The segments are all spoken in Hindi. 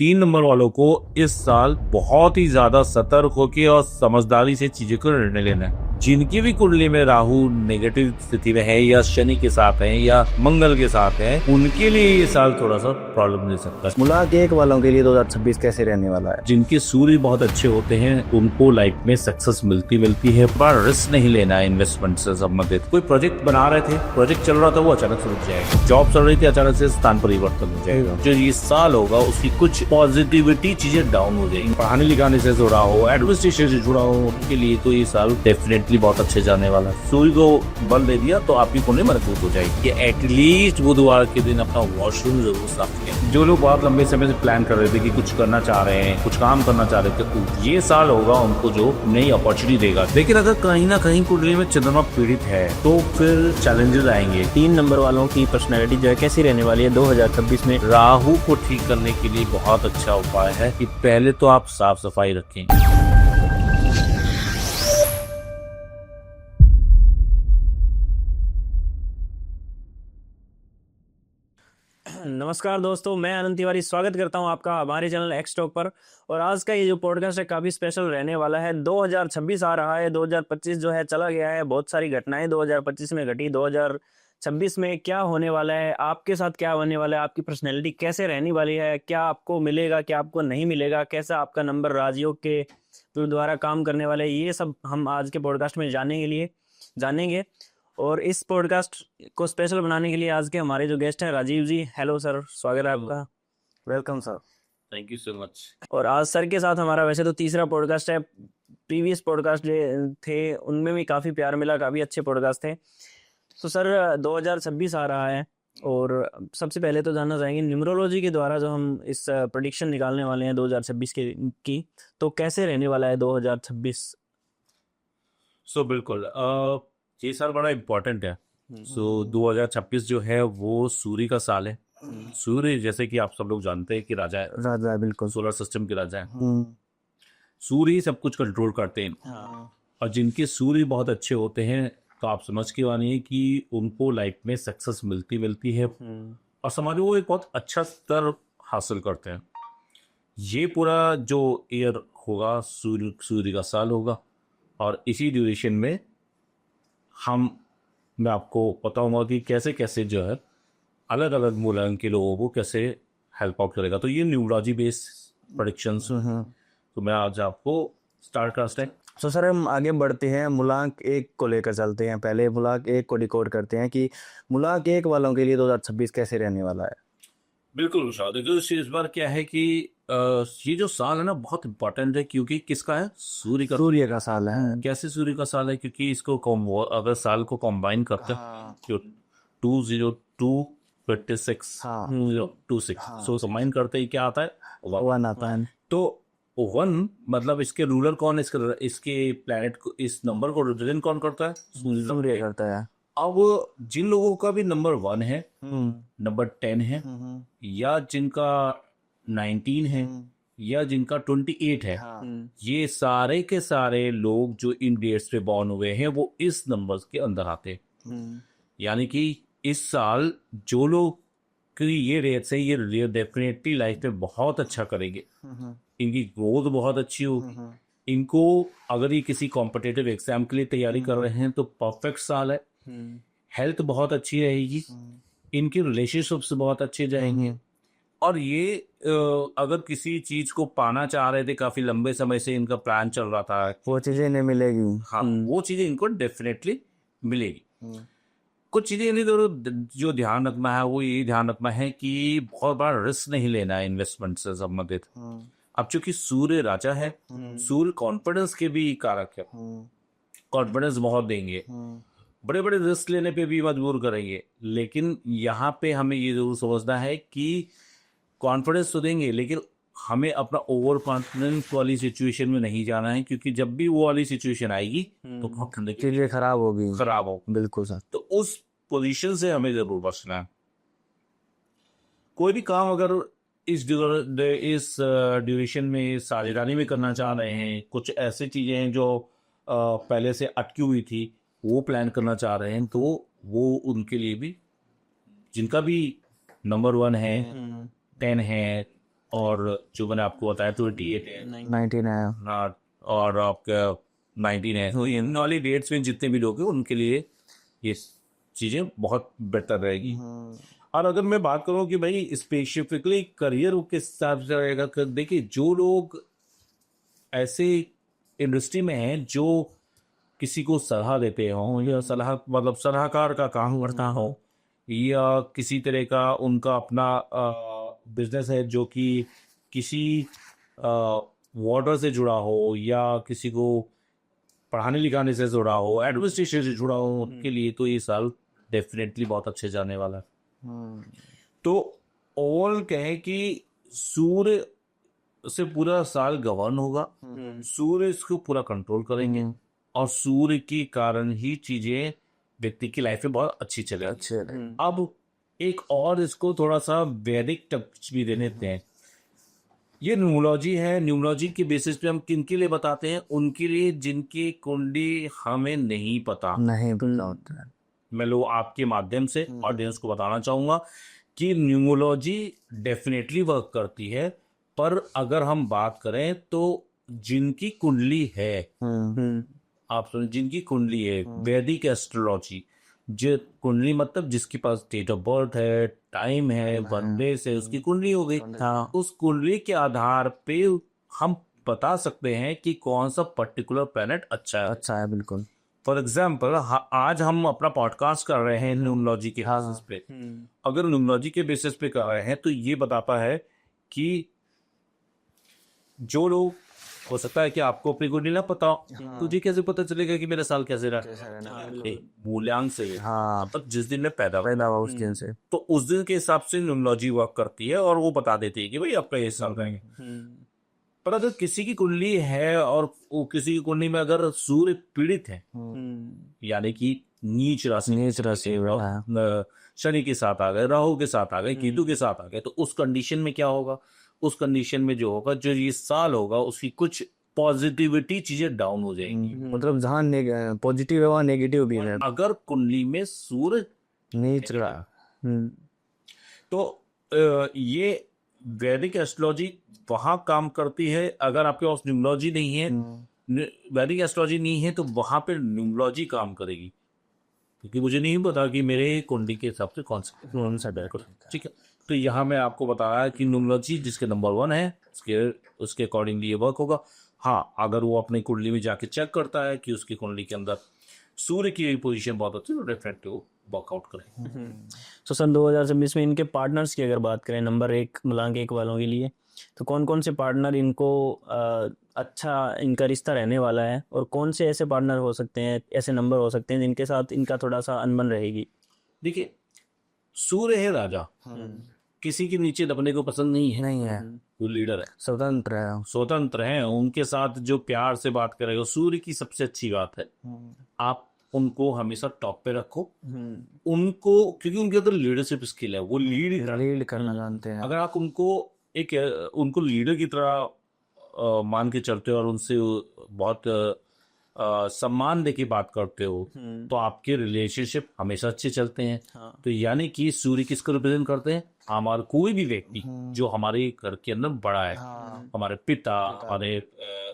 3 नंबर वालों को इस साल बहुत ही ज्यादा सतर्क होकर और समझदारी से चीजों को निर्णय लेना है। जिनकी भी कुंडली में राहु नेगेटिव स्थिति में है या शनि के साथ है या मंगल के साथ है, उनके लिए ये साल थोड़ा सा प्रॉब्लम दे सकता है। मुलाक एक वालों के लिए 2026 कैसे रहने वाला है? जिनके सूर्य बहुत अच्छे होते हैं उनको लाइफ में सक्सेस मिलती है, पर रिस्क नहीं लेना है इन्वेस्टमेंट से संबंधित। कोई प्रोजेक्ट बना रहे थे, प्रोजेक्ट चल रहा था, वो अचानक से रुक जाएगा। जॉब चल रही थी, अचानक से स्थान परिवर्तन हो जाएगा। जो ये साल होगा उसकी कुछ पॉजिटिविटी चीजें डाउन हो जाएगी। पढ़ाने लिखाने से जुड़ा हो, एडमिनिस्ट्रेशन से जुड़ा हो, उनके लिए तो ये साल डेफिनेटली बहुत अच्छे जाने वाला है। सूर्य को बल दे दिया तो आपकी कुंडली मजबूत हो जाएगी। एटलीस्ट बुधवार के दिन अपना वॉशरूम जरूर साफ करें। जो लोग बहुत लंबे समय से प्लान कर रहे थे कि कुछ करना चाह रहे हैं, कुछ काम करना चाह रहे थे, तो ये साल होगा उनको जो नई अपॉर्चुनिटी देगा। लेकिन अगर कहीं ना कहीं कुंडली में चंद्रमा पीड़ित है तो फिर चैलेंजेस आएंगे। 3 नंबर वालों की पर्सनैलिटी जो है कैसी रहने वाली है 2026 में? राहु को ठीक करने के लिए बहुत अच्छा उपाय है कि पहले तो आप साफ सफाई रखें। नमस्कार दोस्तों, मैं आनंद तिवारी स्वागत करता हूं आपका हमारे चैनल एक्स टॉक पर। और आज का ये जो पॉडकास्ट है काफ़ी स्पेशल रहने वाला है। 2026 आ रहा है, 2025 जो है चला गया है। बहुत सारी घटनाएं 2025 में घटी। 2026 में क्या होने वाला है, आपके साथ क्या होने वाला है, आपकी पर्सनैलिटी कैसे रहने वाली है, क्या आपको मिलेगा, क्या आपको नहीं मिलेगा, कैसा आपका नंबर राजयोग के द्वारा काम करने वाला है, ये सब हम आज के पॉडकास्ट में जानेंगे। और इस पॉडकास्ट को स्पेशल बनाने के लिए आज के हमारे जो गेस्ट हैं राजीव जी। हेलो सर, स्वागत है आपका। Welcome sir. Thank you so much. और आज सर के साथ हमारा वैसे तो तीसरा पॉडकास्ट है। प्रीवियस पॉडकास्ट जो थे उनमें भी काफ़ी प्यार मिला, काफ़ी अच्छे पॉडकास्ट थे। तो सर 2026 आ रहा है और सबसे पहले तो जानना चाहेंगे न्यूमरोलॉजी के द्वारा जो हम इस प्रेडिक्शन निकालने वाले हैं 2026 की, तो कैसे रहने वाला है 2026? बिल्कुल ये साल बड़ा इम्पोर्टेंट है। 2026 जो है वो सूर्य का साल है। सूर्य जैसे कि आप सब लोग जानते हैं कि राजा है, राजा है, बिल्कुल। सोलर सिस्टम के राजा है। सूर्य ही सब कुछ कंट्रोल करते हैं। और जिनके सूर्य बहुत अच्छे होते हैं तो आप समझ के मानिए कि उनको लाइफ में सक्सेस मिलती है और समाज में वो एक बहुत अच्छा स्तर हासिल करते हैं। ये पूरा जो ईयर होगा सूर्य का साल होगा और इसी ड्यूरेशन में मैं आपको बताऊंगा कि कैसे कैसे जो है अलग अलग मूलांक के लोगों को कैसे हेल्प आउट करेगा। तो ये न्यूमरोलॉजी बेस्ड प्रेडिक्शंस। तो मैं आज आपको स्टार्ट करते हैं। तो सर हम आगे बढ़ते हैं, मुलांक एक को लेकर चलते हैं। पहले मुलांक एक को डिकोड करते हैं कि मुलांक एक वालों के लिए 2026 कैसे रहने वाला है। बिल्कुल विशाल, देखिए इस बार क्या है कि ये जो साल है ना बहुत इम्पोर्टेंट है क्योंकि किसका है? सूर्य का साल है। कैसे सूर्य का साल है? क्योंकि इसको अगर साल को कंबाइन करते हैं जो 20226 हाँ। 26 सो कंबाइन करते ही क्या आता है? 1 आता है। तो 1 मतलब इसके रूलर कौन है? इसके प्लैनेट को, इस नंबर को रिप्रेजेंट कौन करता है? सूर्य करता है। अब जिन लोगों का भी नंबर 1 है, नंबर 10 है, या जिनका 19 है, या जिनका 28 है, ये सारे के सारे लोग जो इन डेट्स पे बॉर्न हुए हैं वो इस नंबर्स के अंदर आते हैं। यानी कि इस साल जो लोग की ये रेट्स है ये डेफिनेटली लाइफ में बहुत अच्छा करेंगे। इनकी ग्रोथ बहुत अच्छी होगी। इनको अगर ये किसी कॉम्पिटिटिव एग्जाम के लिए तैयारी कर रहे हैं तो परफेक्ट साल है। हेल्थ बहुत अच्छी रहेगी। इनके रिलेशनशिप्स बहुत अच्छे जाएंगे। और ये अगर किसी चीज को पाना चाह रहे थे, काफी लंबे समय से इनका प्लान चल रहा था, वो चीजें इन्हें मिलेगी। हाँ, वो चीजें इनको डेफिनेटली मिलेगी। कुछ चीजें इन्हें जो ध्यान रखना है वो ये ध्यान रखना है कि बहुत बड़ा रिस्क नहीं लेना है इन्वेस्टमेंट से संबंधित। अब चूंकि सूर्य राजा है, सूर्य कॉन्फिडेंस के भी कारक है। कॉन्फिडेंस बहुत देंगे, बड़े बड़े रिस्क लेने पे भी मजबूर करेंगे। लेकिन यहाँ पे हमें ये जरूर समझना है कि कॉन्फिडेंस तो देंगे लेकिन हमें अपना ओवर कॉन्फिडेंस वाली सिचुएशन में नहीं जाना है, क्योंकि जब भी वो वाली सिचुएशन आएगी तो बहुत चीजें खराब होगी। बिल्कुल सर। तो उस पोजीशन से हमें जरूर बचना है। कोई भी काम अगर इस ड्यूरेशन में साझेदारी में करना चाह रहे हैं, कुछ ऐसी चीजें हैं जो पहले से अटकी हुई थी वो प्लान करना चाह रहे हैं, तो वो उनके लिए भी जिनका भी नंबर 1 है, 10 है, और जो मैंने आपको बताया 28 है, 19 है। हाँ, और आपका 19 है। तो इन वाली डेट्स में जितने भी लोग हैं उनके लिए ये चीज़ें बहुत बेटर रहेगी। और अगर मैं बात करूं कि भाई स्पेसिफिकली करियर के हिसाब से रहेगा, देखिए जो लोग ऐसे इंडस्ट्री में हैं जो किसी को सलाह देते हों या सलाह मतलब सलाहकार का काम करता हो, या किसी तरह का उनका अपना बिजनेस है जो कि किसी वाटर से जुड़ा हो या किसी को पढ़ाने लिखाने से जुड़ा हो, एडमिनिस्ट्रेशन से जुड़ा हो, उनके लिए तो ये साल डेफिनेटली बहुत अच्छे जाने वाला है। तो ओवरऑल कहें कि सूर्य से पूरा साल गवर्न होगा, सूर्य इसको पूरा कंट्रोल करेंगे और सूर्य के कारण ही चीजें व्यक्ति की लाइफ में बहुत अच्छी चलेगी। अब एक और इसको थोड़ा सा वैदिक टच भी दे देते हैं। ये न्यूमरोलॉजी है, न्यूमरोलॉजी के बेसिस पे हम किनके लिए बताते हैं? उनके लिए जिनकी कुंडली हमें नहीं पता। नहीं पता होता है। मैं लोग आपके माध्यम से ऑडियंस को बताना चाहूंगा कि न्यूमरोलॉजी डेफिनेटली वर्क करती है, पर अगर हम बात करें तो जिनकी कुंडली है, आप सुनिए, जिनकी कुंडली है वैदिक एस्ट्रोलॉजी, जो कुंडली मतलब जिसके पास डेट ऑफ बर्थ है, टाइम है, बर्थडे से उसकी कुंडली हो गई। हाँ। उस कुंडली के आधार पे हम बता सकते हैं कि कौन सा पर्टिकुलर प्लेनेट अच्छा है। अच्छा है, बिल्कुल। फॉर एग्जाम्पल आज हम अपना पॉडकास्ट कर रहे हैं न्यूमरोलॉजी के बेसिस पे। अगर न्यूमरोलॉजी के बेसिस पे कर रहे हैं तो ये बताता है कि जो लोग, हो सकता है कि आपको अपनी कुंडली ना पता हो, तुझे कैसे पता चलेगा कि मेरा साल कैसे रहा? मूल्यांक से, हाँ, मतलब जिस दिन में पैदा हुआ, पैदा हुआ उस दिन से। तो उस दिन के हिसाब से न्यूमरोलॉजी वर्क करती है और वो बता देती है कि भाई आपका ये साल रहेंगे। पर अगर किसी की कुंडली है और वो किसी की कुंडली में अगर सूर्य पीड़ित है, यानी कि नीच राशि, शनि के साथ आ गए, राहु के साथ आ गए, केतु के साथ आ गए, तो उस कंडीशन में क्या होगा? उस कंडीशन में जो होगा, जो ये साल होगा, उसकी कुछ पॉजिटिविटी चीजें डाउन हो जाएंगी। मतलब जहाँ पॉजिटिव है वहाँ नेगेटिव भी है। अगर कुंडली में सूर्य नीच रहा। तो ये वैदिक एस्ट्रोलॉजी वहां काम करती है। अगर आपके पास न्यूमरोलॉजी नहीं है, वैदिक एस्ट्रोलॉजी नहीं है, तो वहां पे न्यूमरोलॉजी काम करेगी, क्योंकि मुझे नहीं पता कि मेरे कुंडली के हिसाब से कौन सा बैक, ठीक है। तो यहाँ मैं आपको बताया कि न्यूमरोलॉजी जिसके नंबर 1 है उसके अकॉर्डिंगली ये वर्क होगा। हाँ, अगर वो अपनी कुंडली में जाके चेक करता है कि उसकी कुंडली के अंदर सूर्य की पोजीशन बहुत अच्छी है, तो डेफिनेटली वो वर्कआउट करें। तो सन 2026 में इनके पार्टनर्स की अगर बात करें नंबर 1 मलांग 1 वालों के लिए, तो कौन कौन से पार्टनर इनको अच्छा इनका रिश्ता रहने वाला है, और कौन से ऐसे पार्टनर हो सकते हैं, ऐसे नंबर हो सकते हैं जिनके साथ इनका थोड़ा सा अनबन रहेगी? देखिए, सूर्य है राजा, किसी के नीचे दबने को पसंद नहीं है, वो लीडर है, स्वतंत्र है। उनके साथ जो प्यार से बात करेगा, सूर्य की सबसे अच्छी बात है आप उनको हमेशा टॉप पे रखो, उनको, क्योंकि उनके अंदर लीडरशिप स्किल है, वो लीड करना जानते हैं। अगर आप उनको लीडर की तरह मान के चलते हो और उनसे बहुत सम्मान देके बात करते हो, तो आपके रिलेशनशिप हमेशा अच्छे चलते हैं। तो यानी कि सूर्य किसको रिप्रेजेंट करते हैं? हमारा कोई भी व्यक्ति जो हमारे घर के अंदर बड़ा है, हमारे पिता, हमारे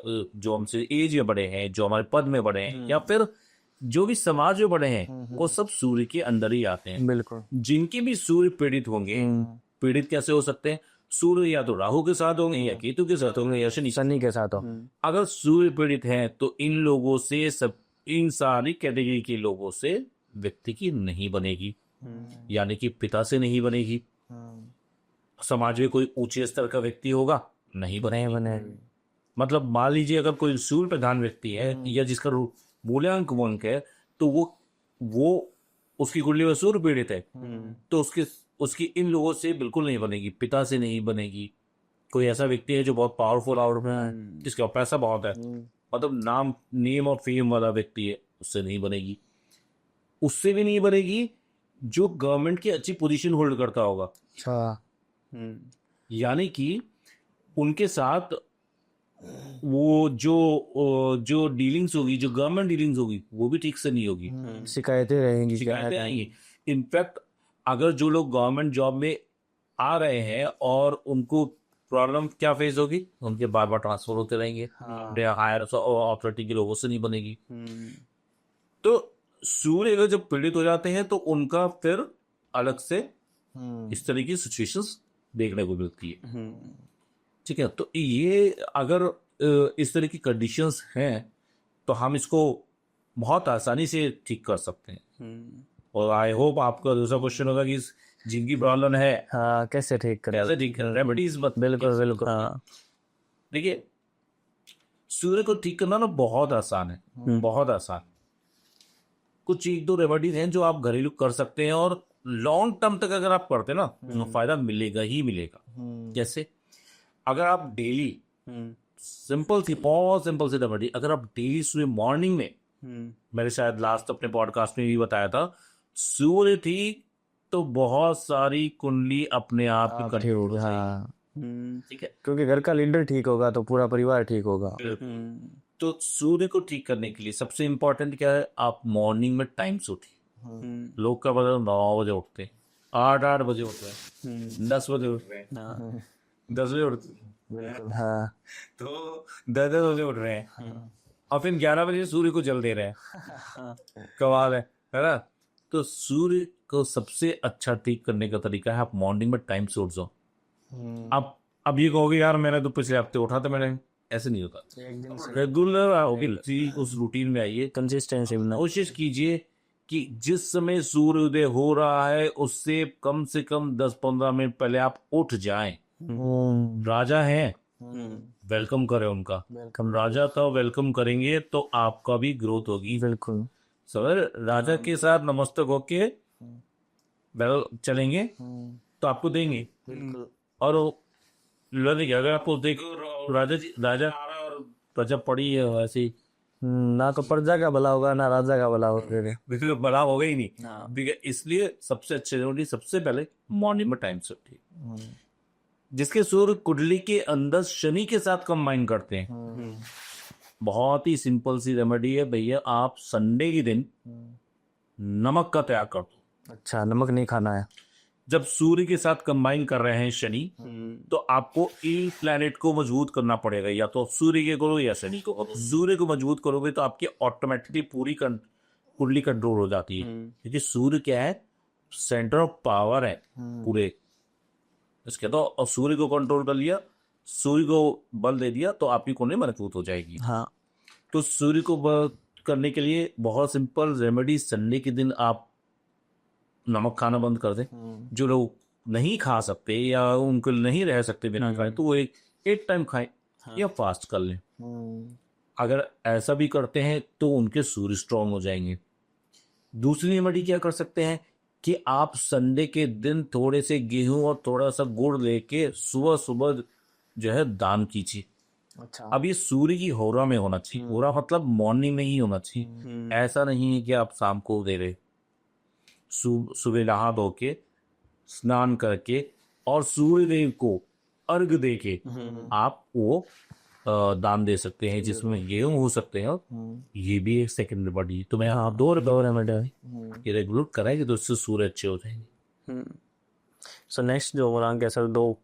जो हमसे एज में बड़े हैं, जो हमारे पद में बड़े हैं, या फिर जो भी समाज में बड़े हैं, वो सब सूर्य के अंदर ही आते हैं। बिल्कुल। जिनके भी सूर्य पीड़ित होंगे, पीड़ित कैसे हो सकते हैं? सूर्य या तो राहु के साथ होंगे, या केतु के साथ होंगे, या शनि के साथ हो। अगर सूर्य पीड़ित है तो इन लोगों से, इन सारी कैटेगरी के लोगों से व्यक्ति की नहीं बनेगी, यानी कि पिता से नहीं बनेगी, समाज में कोई ऊंचे स्तर का व्यक्ति होगा, नहीं बनेगी। मतलब मान लीजिए अगर कोई सूर्य प्रधान व्यक्ति है या जिसका मूल्यांक वंक है, तो वो उसकी कुंडली में सूर्य पीड़ित है, तो उसकी इन लोगों से बिल्कुल नहीं बनेगी, पिता से नहीं बनेगी। कोई ऐसा व्यक्ति है जो बहुत पावरफुल और जिसके पास पैसा बहुत है, मतलब नेम और फेम वाला व्यक्ति है, उससे नहीं बनेगी। उससे भी नहीं बनेगी जो गवर्नमेंट की अच्छी पोजीशन होल्ड करता होगा, यानी कि उनके साथ वो जो डीलिंग्स होगी, जो गवर्नमेंट डीलिंग्स होगी, वो भी ठीक से नहीं होगी, शिकायतें आएंगी। इनफैक्ट अगर जो लोग गवर्नमेंट जॉब में आ रहे हैं और उनको प्रॉब्लम क्या फेस होगी, उनके बार बार ट्रांसफर होते रहेंगे, हायर अथॉरिटी के लोगों से नहीं बनेगी। तो सूर्य अगर जब पीड़ित हो जाते हैं तो उनका फिर अलग से इस तरह की सिचुएशंस देखने को मिलती है। ठीक है, तो ये अगर इस तरह की कंडीशंस हैं तो हम इसको बहुत आसानी से ठीक कर सकते हैं। और आई होप आपका दूसरा क्वेश्चन होगा कि जिनकी प्रॉब्लम है हाँ, कैसे ठीक करें? कैसे ठीक करें, रेमेडीज मत। बिल्कुल बिल्कुल। हाँ। देखिए, सूर्य को ठीक करना ना बहुत आसान है, बहुत आसान। कुछ एक दो रेमेडीज हैं जो आप घरेलू कर सकते हैं और लॉन्ग टर्म तक अगर आप करते हैं ना तो फायदा मिलेगा ही मिलेगा। जैसे अगर आप डेली सिंपल सी, बहुत सिंपल सी रेमेडी, अगर आप डेली सुबह मॉर्निंग में, मैंने शायद लास्ट अपने पॉडकास्ट में भी बताया था, सूर्य ठीक तो बहुत सारी कुंडली अपने आप ही ठीक हो गया। हाँ, ठीक है। क्योंकि घर का लीडर ठीक होगा तो पूरा परिवार ठीक होगा। तो सूर्य को ठीक करने के लिए सबसे इम्पोर्टेंट क्या है, आप मॉर्निंग में टाइम से उठिए। लोग का मतलब 9 बजे उठते हैं, 8 बजे उठ रहे हैं, 10 बजे उठ रहे हैं, 10 बजे उठते हैं, हाँ, तो 10 बजे उठ रहे हैं और फिर 11 बजे सूर्य को जल दे रहे हैं। कमाल है ना। तो सूर्य को सबसे अच्छा ठीक करने का तरीका है आप मॉर्निंग में टाइम से उठ जाओ। अब ये कहोगे यार मैंने तो पिछले हफ्ते उठा था, मैंने, ऐसे नहीं होता। रेगुलर आओगे, उस रूटीन में आइए, कंसिस्टेंसी बना। कोशिश कीजिए कि जिस समय सूर्य उदय हो रहा है उससे कम से कम 10-15 मिनट पहले आप उठ जाएं। राजा हैं, वेलकम करें उनका। राजा का वेलकम करेंगे तो आपका भी ग्रोथ होगी। बिल्कुल सर, राजा के साथ नमस्तक होके वेल चलेंगे तो आपको देंगे। और लड़ेंगे, अगर आपको देखो राजा आ रहा है और प्रजा पड़ी है वैसे ही, ना तो प्रजा का भला होगा ना राजा का भला होगा। बिल्कुल बड़ा होगा ही नहीं। ठीक है, इसलिए सबसे अच्छे रेमेडी सबसे पहले मॉर्निंग में टाइम से उठिए। जिसके सूर्य कुंडली के अंदर शनि के साथ कंबाइन करते हैं, बहुत ही सिंपल सी रेमेडी है भैया, आप संडे के दिन नमक का त्याग कर दो। अच्छा, नमक नहीं खाना है। जब सूर्य के साथ कंबाइन कर रहे हैं शनि, तो आपको एक प्लैनेट को मजबूत करना पड़ेगा, या तो सूर्य के करो या शनि को। अब सूर्य को मजबूत करोगे तो आपकी ऑटोमेटिकली पूरी कुंडली कंट्रोल हो जाती है, क्योंकि सूर्य क्या है, सेंटर ऑफ पावर है पूरे इसके। तो और सूर्य को कंट्रोल कर लिया, सूर्य को बल दे दिया तो आपकी कुंडली मजबूत हो जाएगी। हाँ, तो सूर्य को बल करने के लिए बहुत सिंपल रेमेडी, संडे के दिन आप नमक खाना बंद कर दें। जो लोग नहीं खा सकते या उनको नहीं रह सकते बिना खाए तो वो एक टाइम खाएं या फास्ट कर लें। अगर ऐसा भी करते हैं तो उनके सूर्य स्ट्रांग हो जाएंगे। दूसरी रेमेडी क्या कर सकते हैं कि आप संडे के दिन थोड़े से गेहूं और थोड़ा सा गुड़ लेके सुबह सुबह जो है दान कीजिए। अच्छा, अब ये सूर्य की होरा में होना चाहिए, होरा मतलब मॉर्निंग में ही होना चाहिए। ऐसा नहीं है कि आप शाम को दे रहे। सुबह नहा धो के स्नान करके और सूर्य देव को अर्घ दे के आप वो दान दे सकते हैं, जिसमें गेहूं हो सकते हैं। ये भी एक सेकंड बॉडी, तो मैं आप दो रेमेडी ये रेगुलर कराएंगे तो उससे सूर्य अच्छे हो जाएंगे। सो नेक्स्ट जो बोला सर दो।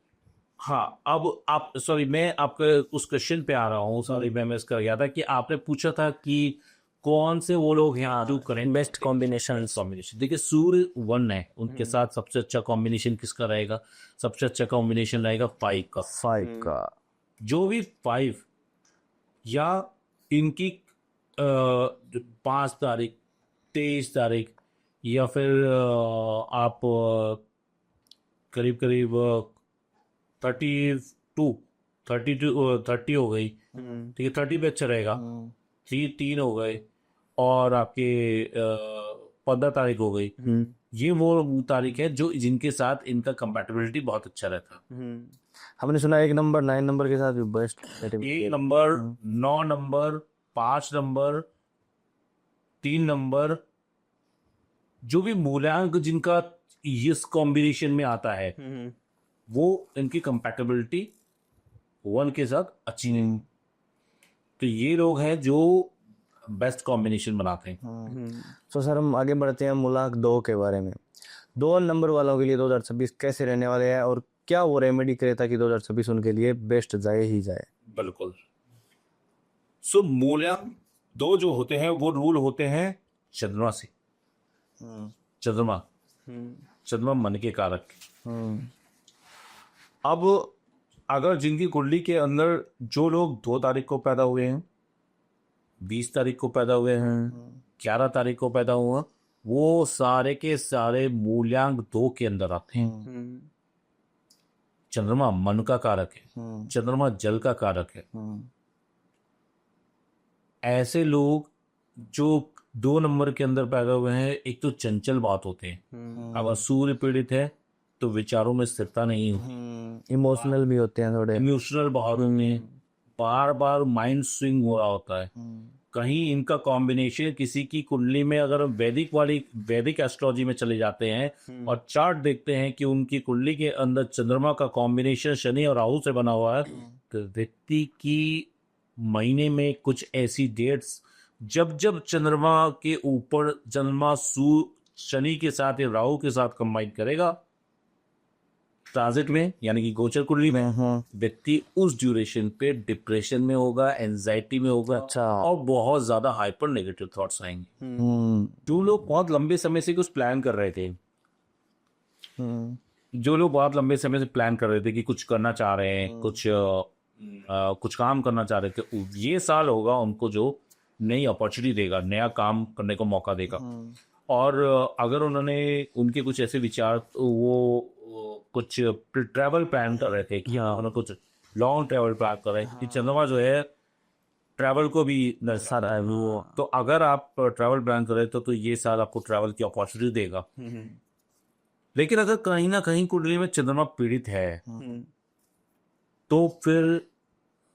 हाँ, अब आप, सॉरी मैं आपके उस क्वेश्चन पे आ रहा हूँ, सॉरी मैं मिस कर गया था कि आपने पूछा था कि कौन से वो लोग यहाँ जो करें बेस्ट कॉम्बिनेशन। देखिए, सूर्य 1 है, उनके साथ सबसे अच्छा कॉम्बिनेशन किसका रहेगा? सबसे अच्छा कॉम्बिनेशन रहेगा 5 का। 5 का जो भी 5 या इनकी 5 तारीख, 23 तारीख, या फिर आप करीब करीब 30 हो गई, ठीक है, 30 पे अच्छा रहेगा। 3 हो गए और आपके 15 तारीख हो गई। ये वो तारीख है जो जिनके साथ इनका कंपैटिबिलिटी बहुत अच्छा रहता है। हमने सुना 1 नंबर 9 नंबर के साथ भी best. 1 number, 9 number, 5 number, 3 number, जो भी मूल्यांक जिनका इस कॉम्बिनेशन में आता है वो इनकी कंपैटिबिलिटी 1 के साथ अच्छी नहीं। तो ये लोग हैं जो बेस्ट कॉम्बिनेशन बनाते हैं। तो सर हम आगे बढ़ते हैं मूलांक 2 के बारे में। 2 नंबर वालों के लिए 2026 कैसे रहने वाले हैं और क्या वो रेमेडी करे ताकि 2026 उनके लिए बेस्ट जाए ही जाए? बिल्कुल। सो मूल्यांक दो जो होते हैं वो रूल होते हैं चंद्रमा से। चंद्रमा चंद्रमा मन के कारक। अब अगर जिनकी कुंडली के अंदर जो लोग 2 तारीख को पैदा हुए हैं, 20 तारीख को पैदा हुए हैं, 11 तारीख को पैदा हुआ, वो सारे के सारे मूल्यांक 2 के अंदर आते हैं। चंद्रमा मन का कारक है, चंद्रमा जल का कारक है। ऐसे लोग जो 2 नंबर के अंदर पैदा हुए हैं, एक तो चंचल बात होते हैं। अगर सूर्य पीड़ित है तो विचारों में स्थिरता नहीं होती, इमोशनल भी होते हैं थोड़े। इमोशनल बहुत होते हैं, बार बार माइंड स्विंग हो रहा होता है। कहीं इनका कॉम्बिनेशन किसी की कुंडली में, अगर वैदिक एस्ट्रोलॉजी में चले जाते हैं और चार्ट देखते हैं कि उनकी कुंडली के अंदर चंद्रमा का कॉम्बिनेशन शनि और राहु से बना हुआ है, तो व्यक्ति की महीने में कुछ ऐसी डेट्स जब जब चंद्रमा के ऊपर चंद्रमा शनि के साथ या राहु के साथ कंबाइन करेगा ट्रांजिट में, यानी कि गोचर कुंडली में, व्यक्ति उस ड्यूरेशन पे डिप्रेशन में होगा, एंजाइटी में होगा। अच्छा। और बहुत ज्यादा हाइपर नेगेटिव थॉट्स आएंगे। जो लोग बहुत लंबे समय से कुछ प्लान कर रहे थे, जो लोग बहुत लंबे समय से प्लान कर रहे थे कि कुछ करना चाह रहे हैं, कुछ काम करना चाह रहे थे, ये साल होगा उनको जो नई अपॉर्चुनिटी देगा, नया काम करने को मौका देगा। और अगर उनके कुछ ऐसे विचार, वो कुछ ट्रैवल प्लान कर रहे थे कि हाँ उन्होंने कुछ लॉन्ग ट्रैवल प्लान कर रहे हैं कि चंद्रमा जो है ट्रैवल को भी दर्शाता है वो। तो अगर आप ट्रैवल प्लान कर रहे थे तो ये साल आपको ट्रैवल की अपॉर्चुनिटी देगा। लेकिन अगर कहीं ना कहीं कुंडली में चंद्रमा पीड़ित है तो फिर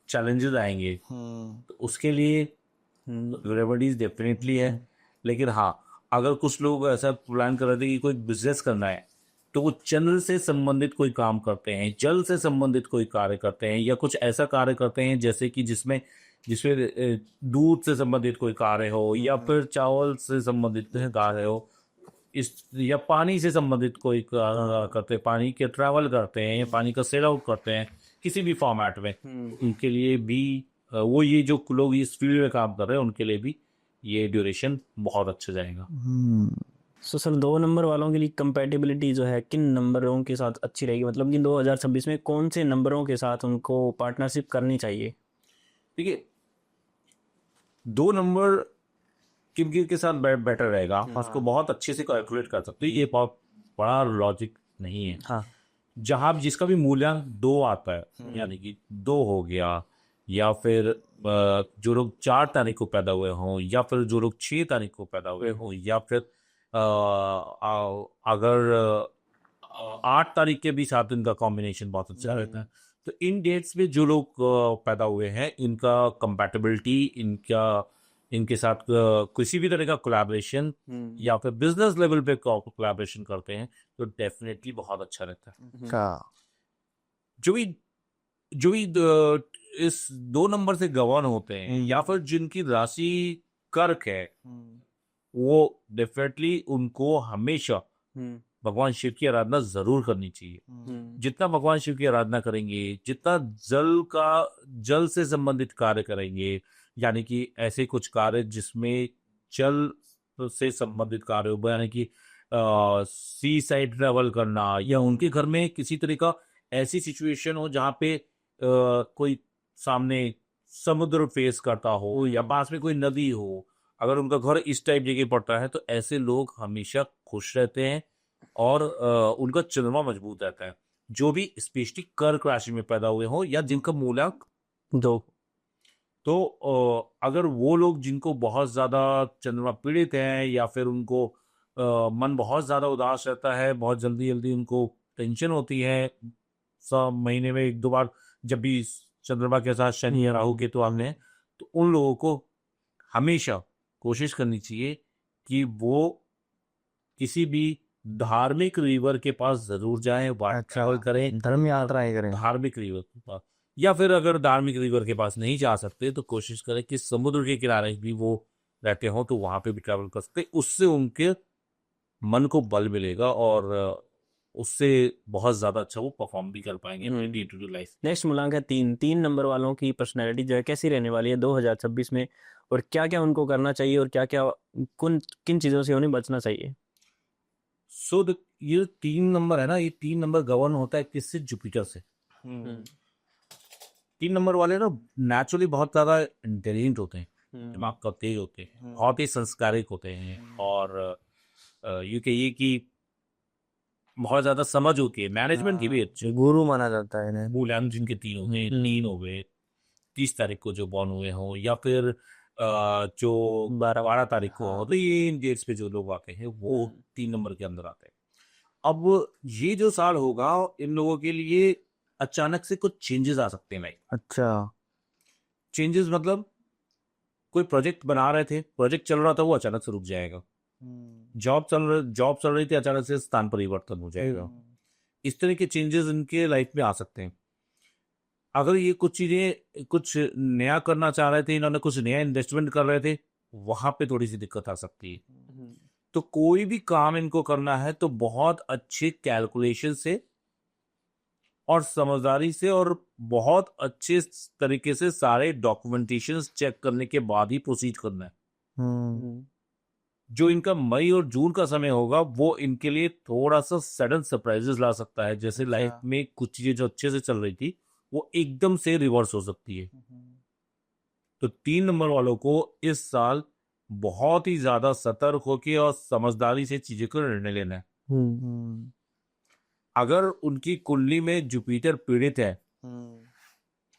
चैलेंजेस आएंगे। तो उसके लिए रेमेडीज डेफिनेटली है। लेकिन हाँ, अगर कुछ लोग ऐसा प्लान कर रहे थे कि कोई बिजनेस करना है तो वो चंद्र से संबंधित कोई काम करते हैं, जल से संबंधित कोई कार्य करते हैं, या कुछ ऐसा कार्य करते हैं जैसे कि जिसमें दूध से संबंधित कोई कार्य हो, या फिर चावल से संबंधित कार्य हो, या पानी से संबंधित कोई करते हैं, पानी के ट्रैवल करते हैं, पानी का सेल आउट करते हैं किसी भी फॉर्मेट में, उनके लिए भी वो ये जो लोग इस फील्ड में काम कर रहे हैं उनके लिए भी ये ड्यूरेशन बहुत अच्छा जाएगा। सो सर 2 नंबर वालों के लिए कंपैटिबिलिटी जो है किन नंबरों के साथ अच्छी रहेगी, मतलब कि 2026 में कौन से नंबरों के साथ उनको पार्टनरशिप करनी चाहिए? देखिए, 2 नंबर किन के साथ बेटर रहेगा, उसको बहुत अच्छे से कैलकुलेट कर सकते हैं। ये बहुत बड़ा लॉजिक नहीं है। हाँ। जहाँ जिसका भी मूल्यांक 2 आता है, यानी कि 2 हो गया, या फिर जो लोग 4 तारीख को पैदा हुए हों, या फिर जो लोग 6 तारीख को पैदा हुए हों, या फिर अगर 8 तारीख के भी साथ इनका कॉम्बिनेशन बहुत अच्छा रहता है। तो इन डेट्स में जो लोग पैदा हुए हैं, इनका कंपैटिबिलिटी, इनके साथ किसी भी तरह का कोलैबोरेशन या फिर बिजनेस लेवल पे कोलैबोरेशन करते हैं तो डेफिनेटली बहुत अच्छा रहता है। जो भी इस 2 नंबर से गवर्न होते हैं, या फिर जिनकी राशि कर्क है, वो डेफिनेटली उनको हमेशा भगवान शिव की आराधना जरूर करनी चाहिए। जितना भगवान शिव की आराधना करेंगे, जितना जल से संबंधित कार्य करेंगे, यानी कि ऐसे कुछ कार्य जिसमें जल से संबंधित कार्य हो, यानी कि सी साइड ट्रेवल करना, या उनके घर में किसी तरह का ऐसी सिचुएशन हो जहाँ पे कोई सामने समुद्र फेस करता हो, या पास में कोई नदी हो, अगर उनका घर इस टाइप जगह पड़ता है तो ऐसे लोग हमेशा खुश रहते हैं और उनका चंद्रमा मजबूत रहता है। जो भी स्पेशली कर्क राशि में पैदा हुए हो या जिनका मूलांक 2, तो अगर वो लोग जिनको बहुत ज़्यादा चंद्रमा पीड़ित है, या फिर उनको मन बहुत ज़्यादा उदास रहता है, बहुत जल्दी जल्दी उनको टेंशन होती है, सब महीने में 1-2 बार जब भी चंद्रमा के साथ शनि या राहु केतु आने हैं, तो उन लोगों को हमेशा कोशिश करनी चाहिए कि वो किसी भी धार्मिक रिवर के पास जरूर जाएं, ट्रैवल करें, धर्म यात्रा करें धार्मिक रिवर के पास। या फिर अगर धार्मिक रिवर के पास नहीं जा सकते तो कोशिश करें कि समुद्र के किनारे भी वो रहते हो तो वहां पे भी ट्रैवल कर सकते, उससे उनके मन को बल मिलेगा और उससे बहुत ज्यादा अच्छा वो परफॉर्म भी कर पाएंगे अपनी day to day life. Next मूलांक है 3। 3 नंबर वालों की पर्सनैलिटी जो है कैसी रहने वाली है 2026 में, और क्या क्या उनको करना चाहिए और क्या क्या किन चीज़ों से उन्हें बचना चाहिए? सो ये 3 नंबर है ना, ये 3 नंबर गवर्न होता है किससे? जुपिटर से। 3 नंबर वाले ना नेचुरली बहुत ज्यादा इंटेलिजेंट होते हैं, दिमाग का तेज होते हैं, बहुत ही संस्कारिक होते हैं, और ये कहिए कि बहुत ज्यादा समझ होती है, मैनेजमेंट की भी अच्छी। गुरु माना जाता है इन्हें। मूल्यांकन जिनके 3 हो गए, 3 हो गए, 30 तारीख को जो बॉर्न हुए हों, या फिर जो 12 तारीख को हो, तो ये इन डेट्स पे जो लोग आते हैं वो 3 नंबर के अंदर आते हैं। अब ये जो साल होगा इन लोगों के लिए अचानक से कुछ चेंजेस आ सकते हैं लाइफ। अच्छा। चेंजेस मतलब कोई प्रोजेक्ट बना रहे थे, प्रोजेक्ट चल रहा था, वो अचानक से रुक जाएगा। जॉब चल रही थी, अचानक से स्थान परिवर्तन हो जाएगा। इस तरह के चेंजेस इनके लाइफ में आ सकते हैं। अगर ये कुछ चीजें कुछ नया करना चाह रहे थे, इन्होंने कुछ नया इन्वेस्टमेंट कर रहे थे, वहां पे थोड़ी सी दिक्कत आ सकती है। तो कोई भी काम इनको करना है तो बहुत अच्छे कैलकुलेशन से और समझदारी से और बहुत अच्छे तरीके से सारे डॉक्यूमेंटेशन चेक करने के बाद ही प्रोसीड करना है। जो इनका मई और जून का समय होगा वो इनके लिए थोड़ा सा सडन सरप्राइजेस ला सकता है। जैसे लाइफ में कुछ चीजें जो अच्छे से चल रही थी वो एकदम से रिवर्स हो सकती है। तो 3 नंबर वालों को इस साल बहुत ही ज्यादा सतर्क होकर और समझदारी से चीजें को निर्णय लेना है। अगर उनकी कुंडली में जुपिटर पीड़ित है,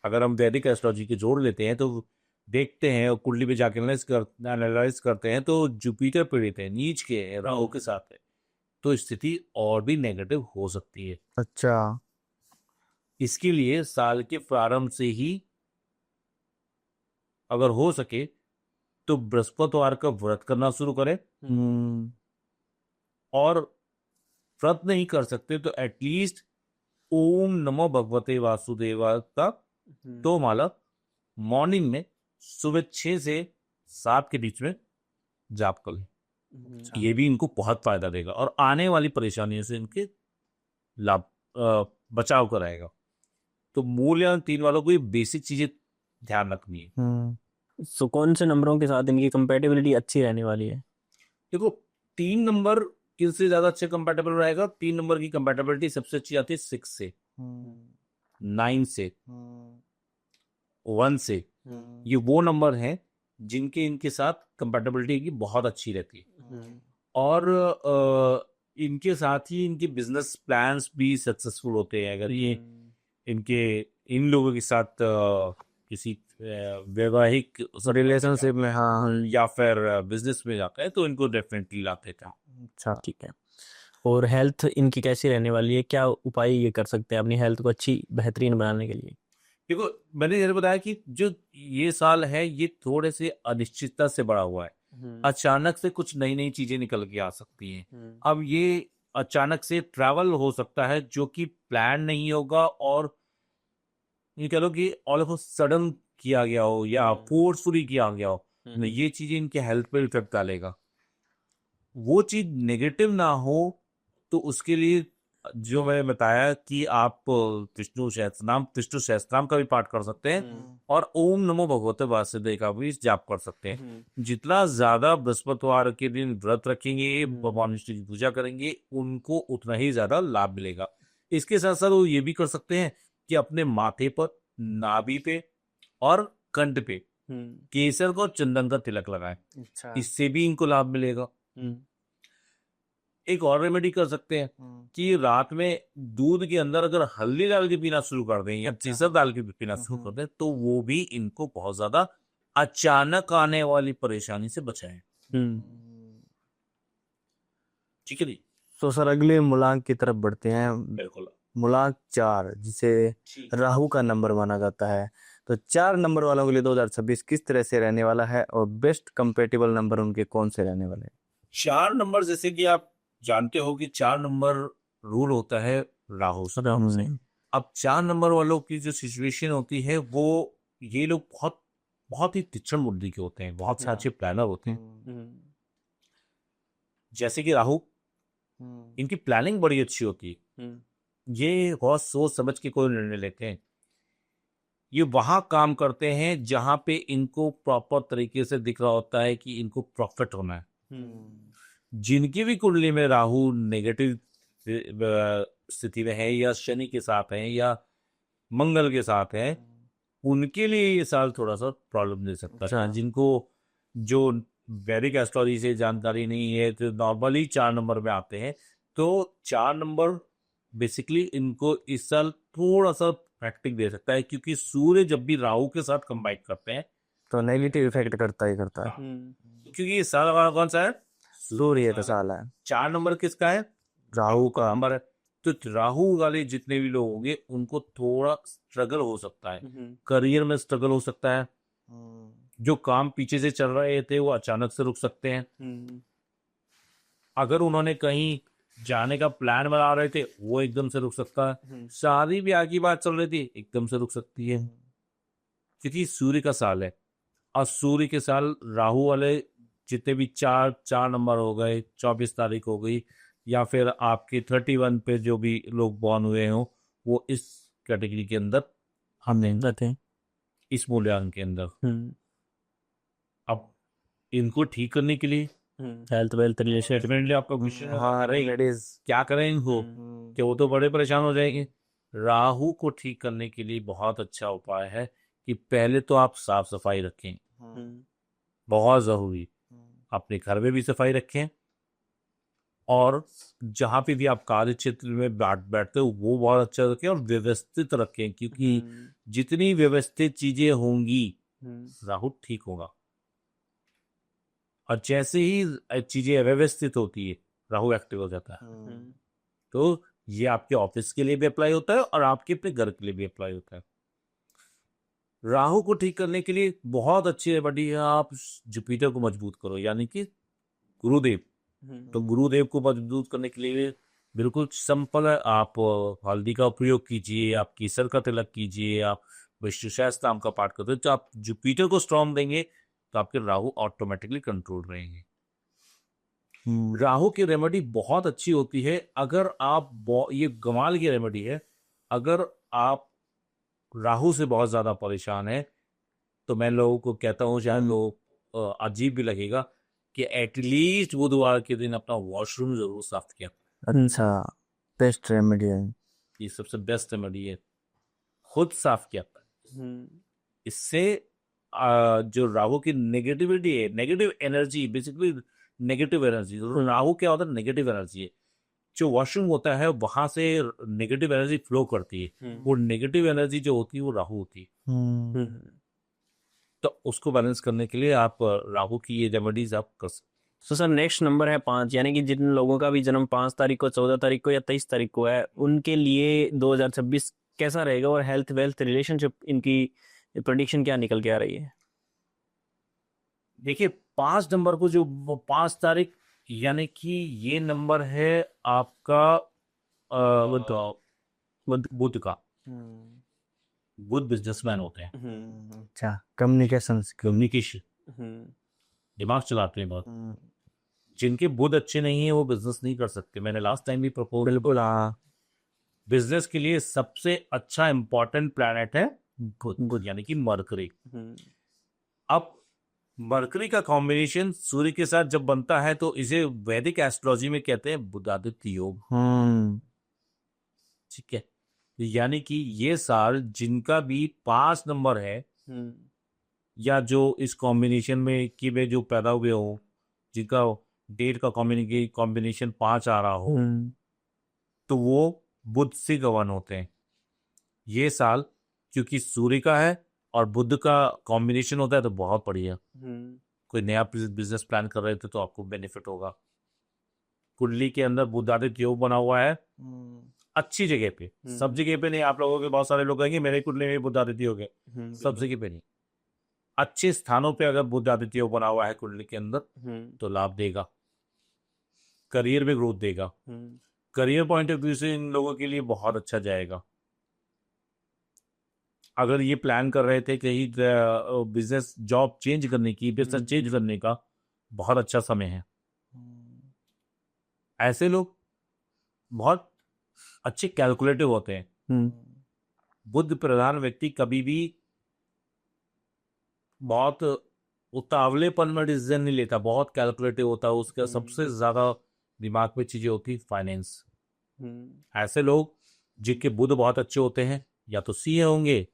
अगर हम वैदिक एस्ट्रोलॉजी के जोड़ लेते हैं तो देखते हैं और कुंडली में जाके एनालाइज करते हैं तो जुपिटर पीड़ित है, नीच के है, राहु के साथ है, तो स्थिति और भी नेगेटिव हो सकती है। अच्छा। इसके लिए साल के प्रारंभ से ही अगर हो सके तो बृहस्पतिवार का व्रत करना शुरू करें, और व्रत नहीं कर सकते तो एटलीस्ट ओम नमो भगवते वासुदेवा का 2 माला मॉर्निंग में सुबह 6 से 7 के बीच में जाप कर लें। ये भी इनको बहुत फायदा देगा और आने वाली परेशानियों से इनके लाभ बचाव कराएगा। तो मूल्यांकन 3 वालों को ये बेसिक चीजें ध्यान रखनी है। सो कौन से नंबरों के साथ इनकी कंपेटिबिलिटी अच्छी रहने वाली है? देखो 3 नंबर किससे ज्यादा अच्छे कंपेटेबल रहेगा? 3 नंबर की कंपेटेबिलिटी सबसे अच्छी आती है 6 से, 9 से, 1 से। ये वो नंबर हैं जिनके इनके साथ कंपेटेबिलिटी की बहुत अच्छी रहती है, और इनके साथ ही इनके बिजनेस प्लान्स भी सक्सेसफुल होते हैं। अगर ये इन लोगों के साथ किसी वैवाहिक रिलेशनशिप में, हाँ। या फिर बिजनेस में जाता है तो इनको डेफिनेटली लाभ देता है। अच्छा, ठीक है। और हेल्थ इनकी कैसी रहने वाली है? क्या उपाय ये कर सकते हैं अपनी हेल्थ को अच्छी बेहतरीन बनाने के लिए? देखो मैंने जैसे बताया कि जो ये साल है ये थोड़े से अनिश्चितता से बड़ा हुआ है। अचानक से कुछ नई नई चीजें निकल के आ सकती हैं। अब ये अचानक से ट्रैवल हो सकता है जो कि प्लान नहीं होगा, और ये कह लो कि ऑल ऑफ सडन किया गया हो या फोर्सफुली किया गया हो। ये चीजें इनके हेल्थ पर इफेक्ट डालेगा। वो चीज नेगेटिव ना हो तो उसके लिए जो मैंने बताया कि आप विष्णु सहस्त्रनाम का भी पाठ कर सकते हैं और ओम नमो भगवते वासुदेव का भी जाप कर सकते हैं। जितना ज्यादा बृहस्पतिवार के दिन व्रत रखेंगे, भगवान विष्णु की पूजा करेंगे, उनको उतना ही ज्यादा लाभ मिलेगा। इसके साथ साथ वो ये भी कर सकते हैं कि अपने माथे पर, नाभि पे और कंठ पे केसर को चंदन का तिलक लगाएं। अच्छा। इससे भी इनको लाभ मिलेगा। एक और रेमेडी कर सकते हैं कि रात में दूध के अंदर अगर हल्दी डाल के पीना शुरू कर दें या केसर डाल के पीना शुरू कर दें तो वो भी इनको बहुत ज्यादा अचानक आने वाली परेशानी से बचाए। ठीक है जी। तो सर अगले मूलांक की तरफ बढ़ते हैं। बिल्कुल। मूलांक 4 जिसे राहु का नंबर माना जाता है, तो 4 नंबर वालों के लिए 2026 किस तरह से रहने वाला है और बेस्ट कंपेटेबल नंबर उनके कौन से रहने वाले हैं? 4 नंबर, जैसे कि आप जानते हो कि 4 नंबर रूल होता है राहु से। अब 4 नंबर वालों की जो सिचुएशन होती है वो, ये लोग बहुत बहुत ही तीक्ष्ण बुद्धि के होते हैं, बहुत से अच्छे प्लानर होते हैं। जैसे कि राहु इनकी प्लानिंग बड़ी अच्छी होती है, ये बहुत सोच समझ के कोई निर्णय लेते हैं। ये वहां काम करते हैं जहां पे इनको प्रॉपर तरीके से दिख रहा होता है कि इनको प्रॉफिट होना है। जिनकी भी कुंडली में राहु नेगेटिव स्थिति में है या शनि के साथ है या मंगल के साथ है, उनके लिए ये साल थोड़ा सा प्रॉब्लम दे सकता है। अच्छा। जिनको जो वैदिक एस्ट्रोलॉजी से जानकारी नहीं है तो नॉर्मली 4 नंबर में आते हैं, तो 4 नंबर बेसिकली इनको इस साल थोड़ा सा प्रैक्टिक दे सकता है, क्योंकि सूर्य जब भी राहु के साथ कंबाइन करते हैं तो नेगेटिव इफेक्ट करता ही करता है। क्योंकि ये साल कौन सा है? सूर्य का साल है, 4 नंबर किसका है? राहु का। नंबर है। तो राहु वाले जितने भी लोग होंगे उनको थोड़ा स्ट्रगल हो सकता है, करियर में स्ट्रगल हो सकता है, जो काम पीछे से चल रहे थे वो अचानक से रुक सकते हैं। अगर उन्होंने कहीं जाने का प्लान बना रहे थे वो एकदम से रुक सकता है। शादी ब्याह की बात चल रही थी एकदम से रुक सकती है, क्योंकि सूर्य का साल है। और सूर्य के साल राहु वाले जितने भी 4 नंबर हो गए, 24 तारीख हो गई, या फिर आपके 31 पे जो भी लोग बॉर्न हुए हों, वो इस कैटेगरी के अंदर हमने थे। इस मूल्यांकन के अंदर। अब इनको ठीक करने के लिए हेल्थ वेल्थ रिलेशन। डेफिनेटली आपका क्वेश्चन हाँ, लेडीज क्या करें इनको, कि वो तो बड़े परेशान हो जाएंगे। राहु को ठीक करने के लिए बहुत अच्छा उपाय है कि पहले तो आप साफ सफाई रखें, बहुत जरूरी। अपने घर में भी सफाई रखें, और जहाँ पे भी आप कार्य क्षेत्र में बैठते हो वो बहुत अच्छा रखें और व्यवस्थित रखें, क्योंकि जितनी व्यवस्थित चीजें होंगी राहु ठीक होगा। और जैसे ही चीजें अव्यवस्थित होती है राहु एक्टिव हो जाता है। तो ये आपके ऑफिस के लिए भी अप्लाई होता है और आपके अपने घर के लिए भी अप्लाई होता है। राहु को ठीक करने के लिए बहुत अच्छी रेमेडी है, आप जुपिटर को मजबूत करो, यानी कि गुरुदेव। तो गुरुदेव को मजबूत करने के लिए बिल्कुल सिंपल है, आप हल्दी का प्रयोग कीजिए, आप केसर का तिलक कीजिए, आप विष्णु सहस्त्र नाम का पाठ करते हो, तो आप जुपिटर को स्ट्रॉन्ग देंगे तो आपके राहु ऑटोमेटिकली कंट्रोल रहेंगे। राहु की रेमेडी बहुत अच्छी होती है। अगर आप ये कमाल की रेमेडी है, अगर आप राहु से बहुत ज्यादा परेशान है तो मैं लोगों को कहता हूँ, शायद लोग अजीब भी लगेगा, कि एटलीस्ट बुधवार के दिन अपना वॉशरूम जरूर साफ किया। अच्छा, बेस्ट रेमेडी है ये, सबसे बेस्ट रेमेडी है, खुद साफ किया। इससे जो राहु की नेगेटिविटी है, negative energy, basically negative energy, Rahu क्या होता है? नेगेटिव एनर्जी है। जो वॉशरूम होता है वहां से नेगेटिव एनर्जी फ्लो करती है, वो नेगेटिव एनर्जी जो होती है वो राहु होती है। तो उसको बैलेंस करने के लिए आप राहु की ये रेमेडीज आप कर सकते। तो सर नेक्स्ट नंबर है 5, यानी कि जिन लोगों का भी जन्म 5 तारीख को, 14 तारीख को या 23 तारीख को है, उनके लिए 2026 कैसा रहेगा, और हेल्थ वेल्थ रिलेशनशिप इनकी प्रेडिक्शन क्या निकल के आ रही है? देखिए 5 नंबर को, जो 5 तारीख, यानी कि ये नंबर है आपका बुध का। बुध बिजनेसमैन होते हैं। अच्छा, कम्युनिकेशन, दिमाग चलाते हैं बहुत। जिनके बुध अच्छे नहीं है वो बिजनेस नहीं कर सकते। मैंने लास्ट टाइम भी प्रपोज, बिल्कुल। हाँ, बिजनेस के लिए सबसे अच्छा इंपॉर्टेंट प्लैनेट है बुध, यानी कि मरकरी। अब मरकरी का कॉम्बिनेशन सूर्य के साथ जब बनता है तो इसे वैदिक एस्ट्रोलॉजी में कहते हैं बुधादित्य योग। ठीक है, यानी कि ये साल जिनका भी 5 नंबर है, या जो इस कॉम्बिनेशन में कि वे जो पैदा हुए हो, जिनका डेट का कॉम्बिनेशन 5 आ रहा हो, तो वो बुध से गवर्न होते हैं। ये साल क्योंकि सूर्य का है और बुध का कॉम्बिनेशन होता है तो बहुत बढ़िया। कोई नया बिजनेस प्लान कर रहे थे तो आपको बेनिफिट होगा। कुंडली के अंदर बुधादित्य योग बना हुआ है अच्छी जगह पे, सब जगह पे नहीं। आप लोगों के बहुत सारे लोग कहेंगे मेरे कुंडली में बुधादित्य योग है, सब जगह पे नहीं। अच्छे स्थानों पे अगर बुधादित्य योग बना हुआ है कुंडली के अंदर तो लाभ देगा, करियर में ग्रोथ देगा। करियर पॉइंट ऑफ व्यू से इन लोगों के लिए बहुत अच्छा जाएगा। अगर ये प्लान कर रहे थे कहीं बिजनेस जॉब चेंज करने की, बिजनेस चेंज करने का, बहुत अच्छा समय है। ऐसे लोग बहुत अच्छे कैलकुलेटिव होते हैं। बुद्ध प्रधान व्यक्ति कभी भी बहुत उतावलेपन में डिसीजन नहीं लेता, बहुत कैलकुलेटिव होता है। उसका सबसे ज्यादा दिमाग में चीजें होती फाइनेंस। ऐसे लोग जिनके बुद्ध बहुत अच्छे होते हैं या तो सीए होंगे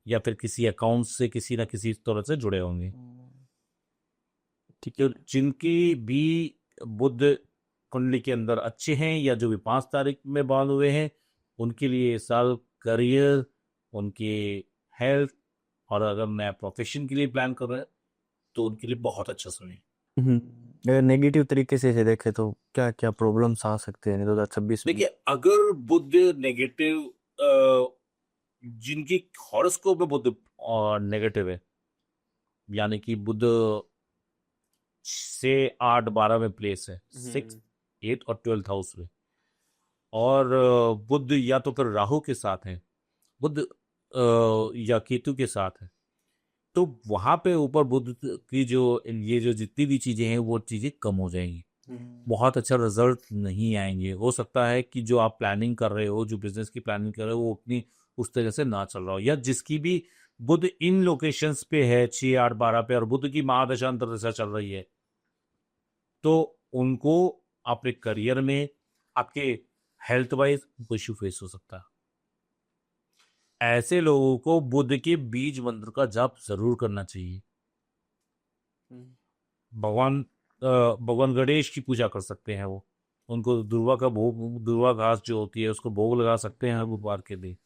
या फिर किसी अकाउंट से किसी ना किसी तरह से जुड़े होंगे। ठीक है, जिनकी भी बुद्ध कुंडली के अंदर अच्छे हैं या जो भी 5 तारीख में बॉर्न हुए हैं, उनके लिए ये साल करियर, उनके हेल्थ और अगर नया प्रोफेशन के लिए प्लान कर रहे हैं तो उनके लिए बहुत अच्छा समय है। अगर नेगेटिव तरीके से देखें तो क्या क्या प्रॉब्लम्स आ सकते हैं 2026 में? देखिए, अगर बुद्ध नेगेटिव, जिनकी हॉरोस्कोप में बुद्ध नेगेटिव है, यानी कि बुद्ध 6, 8, 12 में प्लेस है, 6, 8 और 12th हाउस में, और बुद्ध या तो फिर राहु के साथ है, बुद्ध या केतु के साथ है, तो वहां पे ऊपर बुद्ध की जो ये जो जितनी भी चीजें हैं वो चीजें कम हो जाएंगी। बहुत अच्छा रिजल्ट नहीं आएंगे। हो सकता है कि जो आप प्लानिंग कर रहे हो, जो बिजनेस की प्लानिंग कर रहे हो, वो उतनी उस तरह से ना चल रहा हो, या जिसकी भी बुद्ध इन लोकेशंस पे है 6, 8, 12 पे और बुद्ध की महादशा अंतर्दशा चल रही है, तो उनको अपने करियर में, आपके हेल्थ वाइज इश्यू फेस हो सकता है। ऐसे लोगों को बुद्ध के बीज मंत्र का जाप जरूर करना चाहिए। भगवान गणेश की पूजा कर सकते हैं वो, उनको दुर्वा का भोग, दुर्वा घास जो होती है उसको भोग लगा सकते हैं बुधवार के दिन।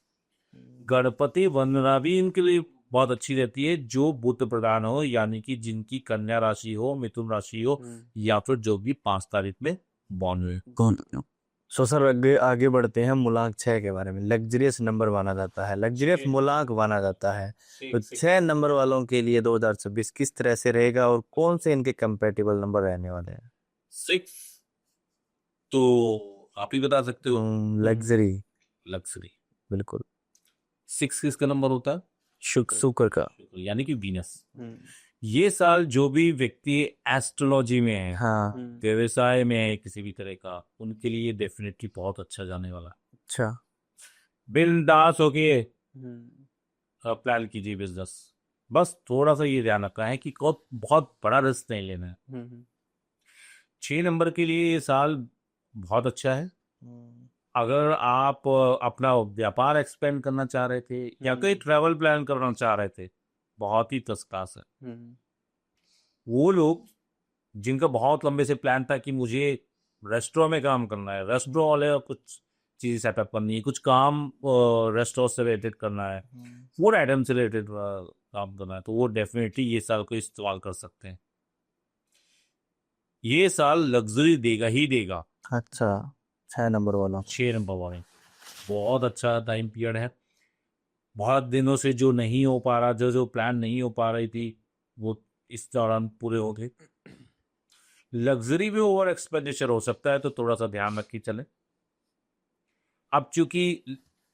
गणपति वंदना भी इनके लिए बहुत अच्छी रहती है, जो बुद्ध प्रधान हो, यानी कि जिनकी कन्या राशि हो, मिथुन राशि हो, या फिर जो भी 5 तारीख में बॉर्न हुए। कौन? सो सर आगे बढ़ते हैं मूलांक 6 के बारे में। लग्जरियस नंबर माना जाता है, लग्जरियस मूलांक माना जाता है, तो 6 नंबर वालों के लिए 2026 किस तरह से रहेगा और कौन से इनके कंपैटिबल नंबर रहने वाले हैं? 6 तो आप ही बता सकते हो। लग्जरी, लग्जरी, बिल्कुल। 6 किसका नंबर होता है? शुक्र का। यानी कि वीनस। ये साल जो भी व्यक्ति एस्ट्रोलॉजी में है, हाँ, व्यवसाय में है किसी भी तरह का, उनके लिए डेफिनेटली बहुत अच्छा जाने वाला है। अच्छा। बिंदास होके प्लान कीजिए बिजनेस। बस थोड़ा सा ये ध्यान रखना है कि बहुत बड़ा रिस्क नहीं लेना है। 6 नंबर के लिए ये साल बहुत अच्छा है। अगर आप अपना व्यापार एक्सपेंड करना चाह रहे थे या कोई ट्रैवल प्लान करना चाह रहे थे, बहुत ही फर्स्ट क्लास है। वो लोग जिनका बहुत लंबे से प्लान था कि मुझे रेस्टोरेंट में काम करना है, रेस्टोरेंट वाले कुछ चीज़ सेटअप करनी है, कुछ काम रेस्टोरेंट से रिलेटेड करना है, फूड आइटम से रिलेटेड काम करना है, तो वो डेफिनेटली ये साल को इस्तेमाल कर सकते हैं। ये साल लग्जरी देगा ही देगा। अच्छा, 6 नंबर वाला। 6 नंबर वाले बहुत अच्छा टाइम पीरियड है। बहुत दिनों से जो नहीं हो पा रहा, जो प्लान नहीं हो पा रही थी, वो इस दौरान पूरे हो गए। लग्जरी भी ओवर एक्सपेंडिचर हो सकता है, तो थोड़ा सा ध्यान रख के चले। अब चूंकि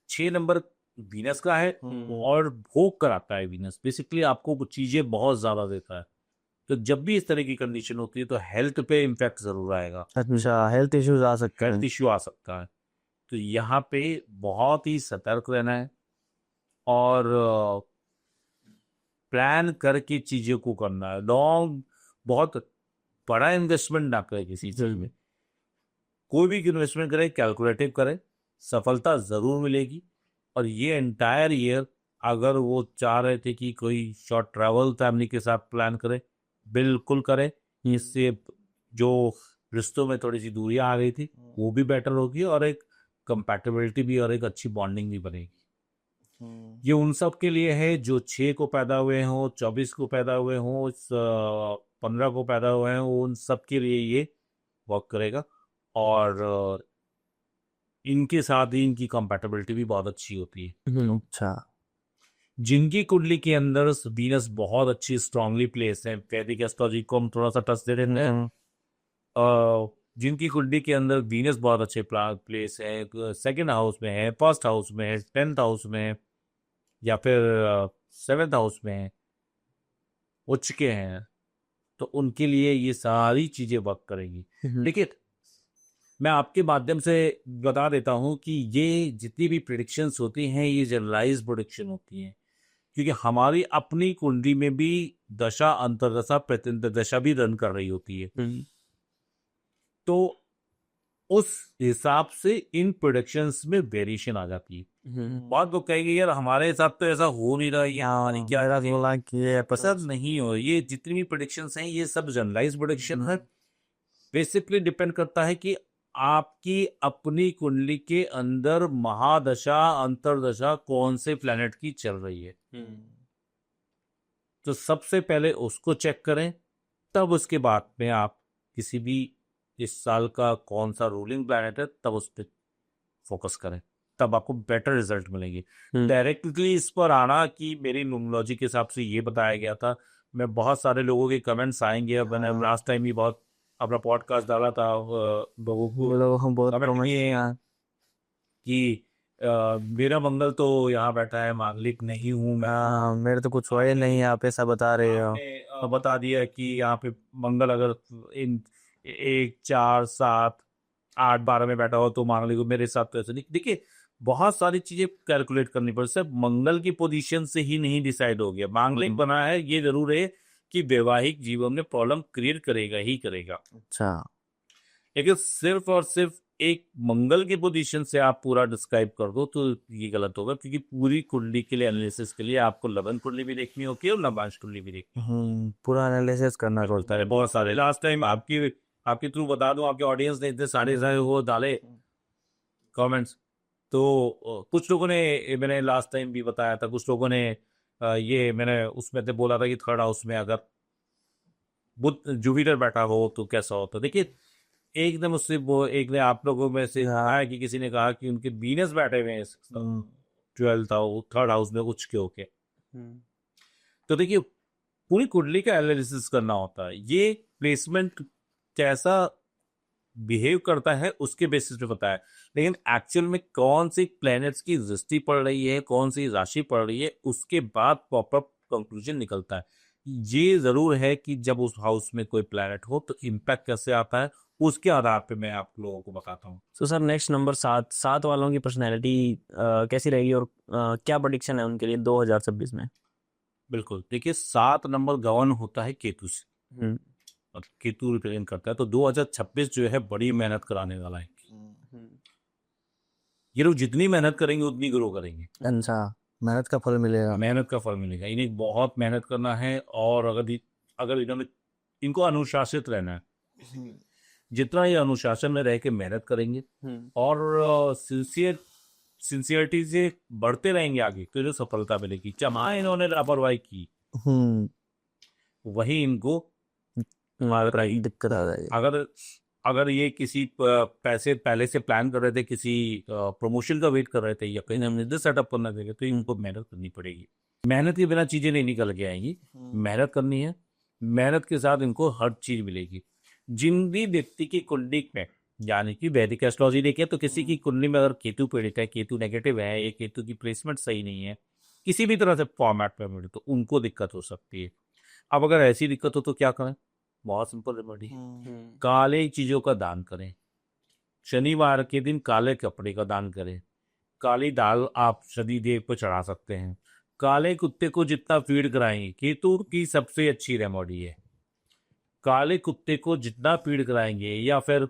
6 नंबर वीनस का है और भोग कराता है वीनस, बेसिकली आपको कुछ चीजें बहुत ज्यादा देता है, तो जब भी इस तरह की कंडीशन होती है तो हेल्थ पे इम्पैक्ट जरूर आएगा। अच्छा, हेल्थ इश्यूज आ सकते हैं। हेल्थ इश्यू आ सकता है, तो यहाँ पे बहुत ही सतर्क रहना है और प्लान करके चीजों को करना है। लॉन्ग, बहुत बड़ा इन्वेस्टमेंट ना करें किसी चीज में। कोई भी इन्वेस्टमेंट करे, कैलकुलेटिव करे, सफलता जरूर मिलेगी। और ये एंटायर ईयर अगर वो चाह रहे थे कि कोई शॉर्ट ट्रैवल फैमिली के साथ प्लान करे, बिल्कुल करे। इससे जो रिश्तों में थोड़ी सी दूरियां आ गई थी वो भी बेटर होगी, और एक कंपैटिबिलिटी भी और एक अच्छी बॉन्डिंग भी बनेगी। ये उन सब के लिए है जो 6 को पैदा हुए हों, 24 को पैदा हुए हों, 15 को पैदा हुए हैं, उन सब के लिए ये वर्क करेगा। और इनके साथ ही इनकी कंपैटिबिलिटी भी बहुत अच्छी होती है। अच्छा। जिनकी कुंडली के अंदर वीनस बहुत अच्छी स्ट्रांगली प्लेस है, वैदिक एस्ट्रोलॉजी को हम थोड़ा सा टच दे देते हैं। जिनकी कुंडली के अंदर वीनस बहुत अच्छे प्लेस है, सेकंड हाउस में है, फर्स्ट हाउस में है, 10th हाउस में है, या फिर 7th हाउस में है, उच्च के हैं, तो उनके लिए ये सारी चीजें वर्क करेंगी। लेकिन मैं आपके माध्यम से बता देता हूं कि ये जितनी भी प्रिडिक्शंस होती हैं ये जनरलाइज प्रिडिक्शन होती हैं, क्योंकि हमारी अपनी कुंडली में भी दशा अंतर्दशा प्रतिदशा भी रन कर रही होती है। तो उस हिसाब से इन प्रोडक्शंस में वेरिएशन आ जाती है। बहुत लोग कहेंगे यार हमारे साथ तो ऐसा हो नहीं रहा, यार क्या ऐसा बोला कि पसंद नहीं हो। ये जितनी भी प्रोडक्शंस हैं ये सब जनरलाइज प्रोडक्शन है। बेसिकली डिपेंड करता है कि आपकी अपनी कुंडली के अंदर महादशा अंतर्दशा कौन से प्लेनेट की चल रही है। तो सबसे पहले उसको चेक करें, तब उसके बाद में आप किसी भी इस साल का कौन सा रूलिंग प्लैनेट है तब उस पर फोकस करें, तब आपको बेटर रिजल्ट मिलेंगे। डायरेक्टली इस पर आना कि मेरी न्यूमरोलॉजी के हिसाब से ये बताया गया था, मैं बहुत सारे लोगों के कमेंट्स आएंगे। मैंने लास्ट टाइम ही बहुत अपना पॉडकास्ट डाला था, लोगों को हम बहुत comment किए कि मेरा मंगल तो यहाँ बैठा है, मांगलिक नहीं हूँ मैं। मेरे तो कुछ हुआ ही नहीं, आप ऐसा बता रहे हो। आपने बता दिया कि यहाँ पे मंगल अगर इन 1 4 7 8 12 में बैठा हो तो मांगलिक हो। मेरे साथ तो ऐसा नहीं। देखिए बहुत सारी चीजें कैलकुलेट करनी पड़ती, सिर्फ मंगल की पोजीशन से ही नहीं डिसाइड हो गया। मांगलिक बना है ये जरूर है कि वैवाहिक जीवन में प्रॉब्लम क्रिएट करेगा ही करेगा। अच्छा, लेकिन सिर्फ और सिर्फ एक मंगल की पोजीशन से आप पूरा डिस्क्राइब कर दो तो ये गलत होगा, क्योंकि पूरी कुंडली के लिए एनालिसिस के लिए आपको लग्न कुंडली भी देखनी होती है और नवांश कुंडली भी देखनी पूरा एनालिसिस करना होता है। बहुत सारे लास्ट टाइम आपके थ्रू बता दूं, आपके ऑडियंस ने इतने सारे वो डाले कमेंट्स। तो कुछ लोगों ने, मैंने लास्ट टाइम भी बताया था, कुछ लोगों ने ये मैंने उसमें से बोला था कि थर्ड हाउस में अगर बुध जुपिटर बैठा हो तो कैसा होता। देखिए एकदम उससे वो एक ने आप लोगों में से कहा है कि किसी ने कहा कि उनके वीनस बैठे हुए हैं 12th हाउस थर्ड हाउस में उच्च के होके। तो देखिए पूरी कुंडली का एनालिसिस करना होता है। ये प्लेसमेंट कैसा बिहेव करता है उसके बेसिस पे पता है, लेकिन एक्चुअल में कौन सी प्लैनेट्स की दृष्टि पड़ रही है, कौन सी राशि पड़ रही है, उसके बाद प्रॉपर कंक्लूजन निकलता है। ये जरूर है कि जब उस हाउस में कोई प्लैनेट हो तो इम्पैक्ट कैसे आता है उसके आधार पे मैं आप लोगों को बताता हूँ। तो सर नेक्स्ट नंबर 7 वालों की पर्सनैलिटी कैसी रहेगी और क्या प्रेडिक्शन है उनके लिए 2026 में? बिल्कुल, देखिए 7 नंबर गवर्न होता है केतु से, और केतु रिप्रेजेंट करता है। तो 2026 जो है बड़ी मेहनत कराने वाला है। ये लोग जितनी मेहनत करेंगे उतनी ग्रो करेंगे। अच्छा, मेहनत का फल मिलेगा। मेहनत का फल मिलेगा। इन्हें बहुत मेहनत करना है, और अगर इन्होंने इनको अनुशासित रहना है, जितना ये अनुशासन में रह के मेहनत करेंगे और सिंसियरिटी से बढ़ते रहेंगे आगे तो जो सफलता मिलेगी। जहाँ इन्होंने लापरवाही की वही इनको दिक्कत आ जाएगी। अगर ये किसी पैसे पहले से प्लान कर रहे थे, किसी प्रमोशन का वेट कर रहे थे या कहीं हम बिजनेस सेटअप करना देंगे, तो इनको मेहनत करनी पड़ेगी। मेहनत के बिना चीजें नहीं निकल के आएंगी। मेहनत करनी है, मेहनत के साथ इनको हर चीज मिलेगी। जिन भी व्यक्ति की कुंडली में, यानी कि वैदिक एस्ट्रोलॉजी देखें तो किसी की कुंडली में अगर केतु पीड़ित है, केतु नेगेटिव है, ये केतु की प्लेसमेंट सही नहीं है किसी भी तरह से फॉर्मेट में, तो उनको दिक्कत हो सकती है। अब अगर ऐसी दिक्कत हो तो क्या करें? बहुत सिंपल रेमेडी, काले चीजों का दान करें। शनिवार के दिन काले कपड़े का दान करें। काली दाल आप शनि देव पर चढ़ा सकते हैं। काले कुत्ते को जितना फीड कराएंगे, केतु की सबसे अच्छी रेमेडी है। काले कुत्ते को जितना फीड कराएंगे, या फिर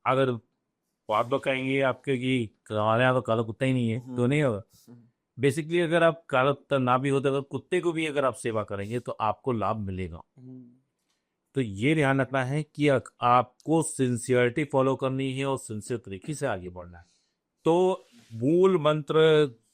अगर बात बताएंगे आपके कि हमारे यहाँ तो काला कुत्ता ही नहीं है तो नहीं होगा। बेसिकली अगर आप काला कुत्ता ना भी हो तो अगर कुत्ते को भी अगर आप सेवा करेंगे तो आपको लाभ मिलेगा। तो ये ध्यान रखना है कि आपको सिंसियरिटी फॉलो करनी है और सिंसियर तरीके से आगे बढ़ना है। तो मूल मंत्र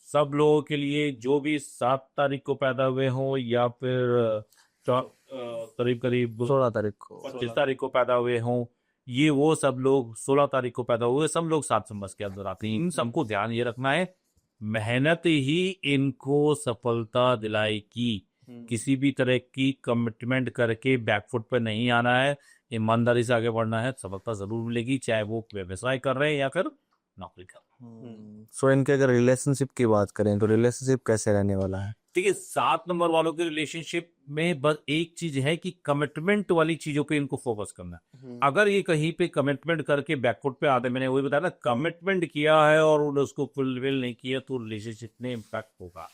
सब लोगों के लिए, जो भी 7 तारीख को पैदा हुए हों या फिर करीब करीब 16 तारीख को 25 तारीख को पैदा हुए हों, ये वो सब लोग 16 तारीख को पैदा हुए, सब लोग 7 नंबर के अंदर आते हैं। इन सबको ध्यान ये रखना है, मेहनत ही इनको सफलता दिलाएगी। किसी भी तरह की कमिटमेंट करके बैकफुट पर नहीं आना है, ईमानदारी से आगे बढ़ना है, सफलता जरूर मिलेगी, चाहे वो व्यवसाय कर रहे हैं या फिर नौकरी कर रहे हैं। सो इनके अगर रिलेशनशिप की बात करें तो रिलेशनशिप कैसे रहने वाला है? देखिए 7 नंबर वालों के रिलेशनशिप में बस एक चीज है कि कमिटमेंट वाली चीजों पे इनको फोकस करना है। अगर ये कहीं पे कमिटमेंट करके बैकफुट पे आते, मैंने वही बताया ना, कमिटमेंट किया है और उन्होंने उसको फुलफिल नहीं किया तो रिलेशनशिप में इम्पैक्ट होगा।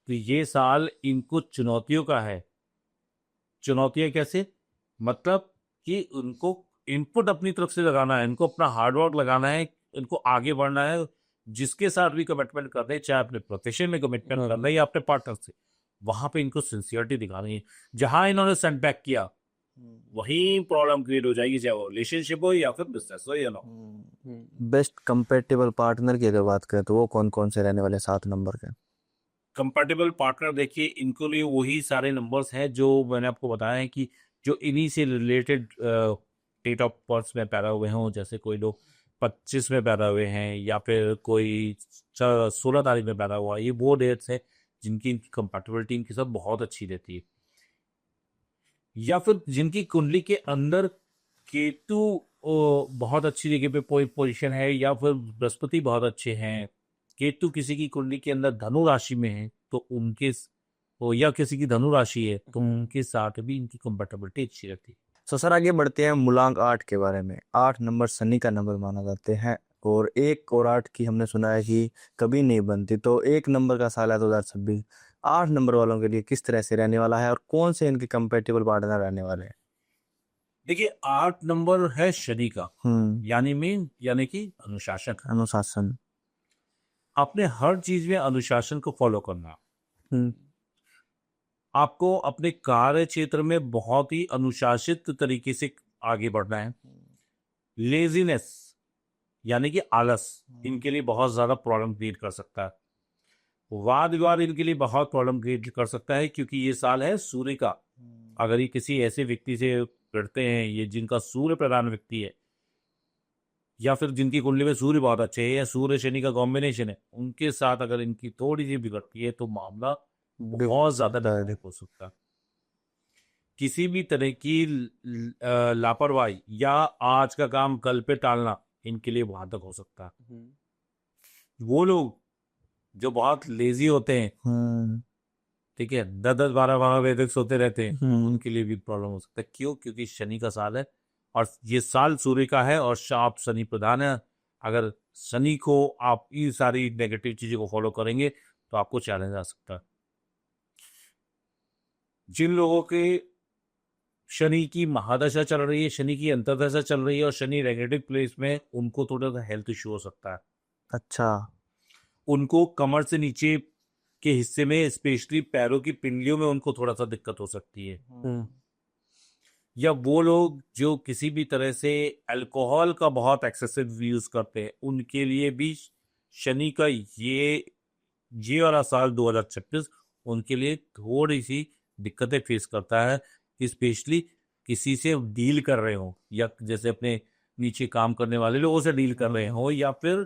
तो ये साल इनको चुनौतियों का है। चुनौतियां कैसे? मतलब कि उनको इनपुट अपनी तरफ से लगाना है, इनको अपना हार्डवर्क लगाना है, इनको आगे बढ़ना है। जिसके साथ भी कमिटमेंट कर रहे हैं, चाहे अपने प्रोफेशन में कमिटमेंट कर रहे हैं या अपने पार्टनर से, वहां पे इनको सिंसियरिटी दिखानी है। जहां इन्होंने सेटबैक किया वही प्रॉब्लम क्रिएट हो जाएगी, चाहे वो रिलेशनशिप हो या फिर बिजनेस हो, बेस्ट कंपेटेबल पार्टनर की अगर बात करें तो वो कौन कौन से रहने वाले 7 नंबर के? कंपैटिबल पार्टनर देखिए, इनको लिए वही सारे नंबर्स हैं जो मैंने आपको बताया है कि जो इन्हीं से रिलेटेड डेट ऑफ बर्थ में पैदा हुए हों। जैसे कोई लोग 25 में पैदा हुए हैं या फिर कोई 16 तारीख में पैदा हुआ, ये वो डेट्स हैं जिनकी कंपैटिबिलिटी इनके साथ बहुत अच्छी रहती है। या फिर जिनकी कुंडली के अंदर केतु बहुत अच्छी जगह पे पोजीशन है, या फिर बृहस्पति बहुत अच्छे हैं, केतु किसी की कुंडली के अंदर धनु राशि में है तो उनके या किसी की धनु राशि है तो उनके साथ भी इनकी कंपैटिबिलिटी अच्छी रहती है। सो सर आगे बढ़ते हैं मूलांक 8 के बारे में। 8 नंबर शनि का नंबर माना जाते हैं और 1 और 8 की हमने सुना है कि कभी नहीं बनती, तो 1 नंबर का साल है 2026। 8 नंबर वालों के लिए किस तरह से रहने वाला है और कौन से इनके कंपेटेबल पार्टनर रहने वाले हैं? देखिए 8 नंबर है शनि का, यानी कि अनुशासन। अनुशासन। अपने हर चीज में अनुशासन को फॉलो करना। आपको अपने कार्य क्षेत्र में बहुत ही अनुशासित तरीके से आगे बढ़ना है। लेजीनेस यानी कि आलस इनके लिए बहुत ज्यादा प्रॉब्लम क्रिएट कर सकता है। वाद विवाद इनके लिए बहुत प्रॉब्लम क्रिएट कर सकता है, क्योंकि ये साल है सूर्य का। अगर ये किसी ऐसे व्यक्ति से लड़ते हैं, ये जिनका सूर्य प्रधान व्यक्ति है या फिर जिनकी कुंडली में सूर्य बहुत अच्छे है या सूर्य शनि का कॉम्बिनेशन है, उनके साथ अगर इनकी थोड़ी सी बिगड़ती है तो मामला बहुत ज्यादा डायरेक्ट हो सकता है। किसी भी तरह की लापरवाही या आज का काम कल पे टालना इनके लिए घातक हो सकता है। वो लोग जो बहुत लेजी होते हैं, ठीक है, 10-10 12-12 बजे तक सोते रहते हैं, उनके लिए भी प्रॉब्लम हो सकता है। क्यों? क्योंकि शनि का साल है और ये साल सूर्य का है और आप शनि प्रधान है। अगर शनि को आप ये सारी नेगेटिव चीजों को फॉलो करेंगे तो आपको चैलेंज आ सकता है। जिन लोगों के शनि की महादशा चल रही है, शनि की अंतर्दशा चल रही है और शनि नेगेटिव प्लेस में, उनको थोड़ा सा हेल्थ इश्यू हो सकता है। अच्छा। उनको कमर से नीचे के हिस्से में, स्पेशली पैरों की पिंडलियों में, उनको थोड़ा सा दिक्कत हो सकती है। या वो लोग जो किसी भी तरह से अल्कोहल का बहुत एक्सेसिव यूज करते हैं, उनके लिए भी शनि का ये वाला साल 2026 उनके लिए थोड़ी सी दिक्कतें फेस करता है। स्पेशली किसी से डील कर रहे हो या जैसे अपने नीचे काम करने वाले लोगों से डील कर रहे हो, या फिर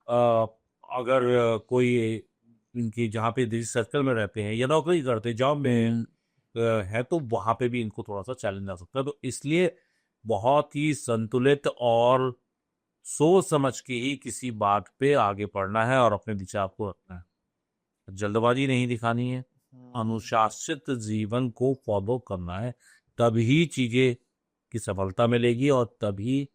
अगर कोई इनकी जहाँ पे जिस सर्कल में रहते हैं या नौकरी करते हैं, जॉब में है, तो वहां पे भी इनको थोड़ा सा चैलेंज आ सकता है। तो इसलिए बहुत ही संतुलित और सोच समझ के ही किसी बात पे आगे बढ़ना है और अपने विचार को रखना है। जल्दबाजी नहीं दिखानी है, अनुशासित जीवन को फॉलो करना है, तभी चीजें की सफलता मिलेगी और तभी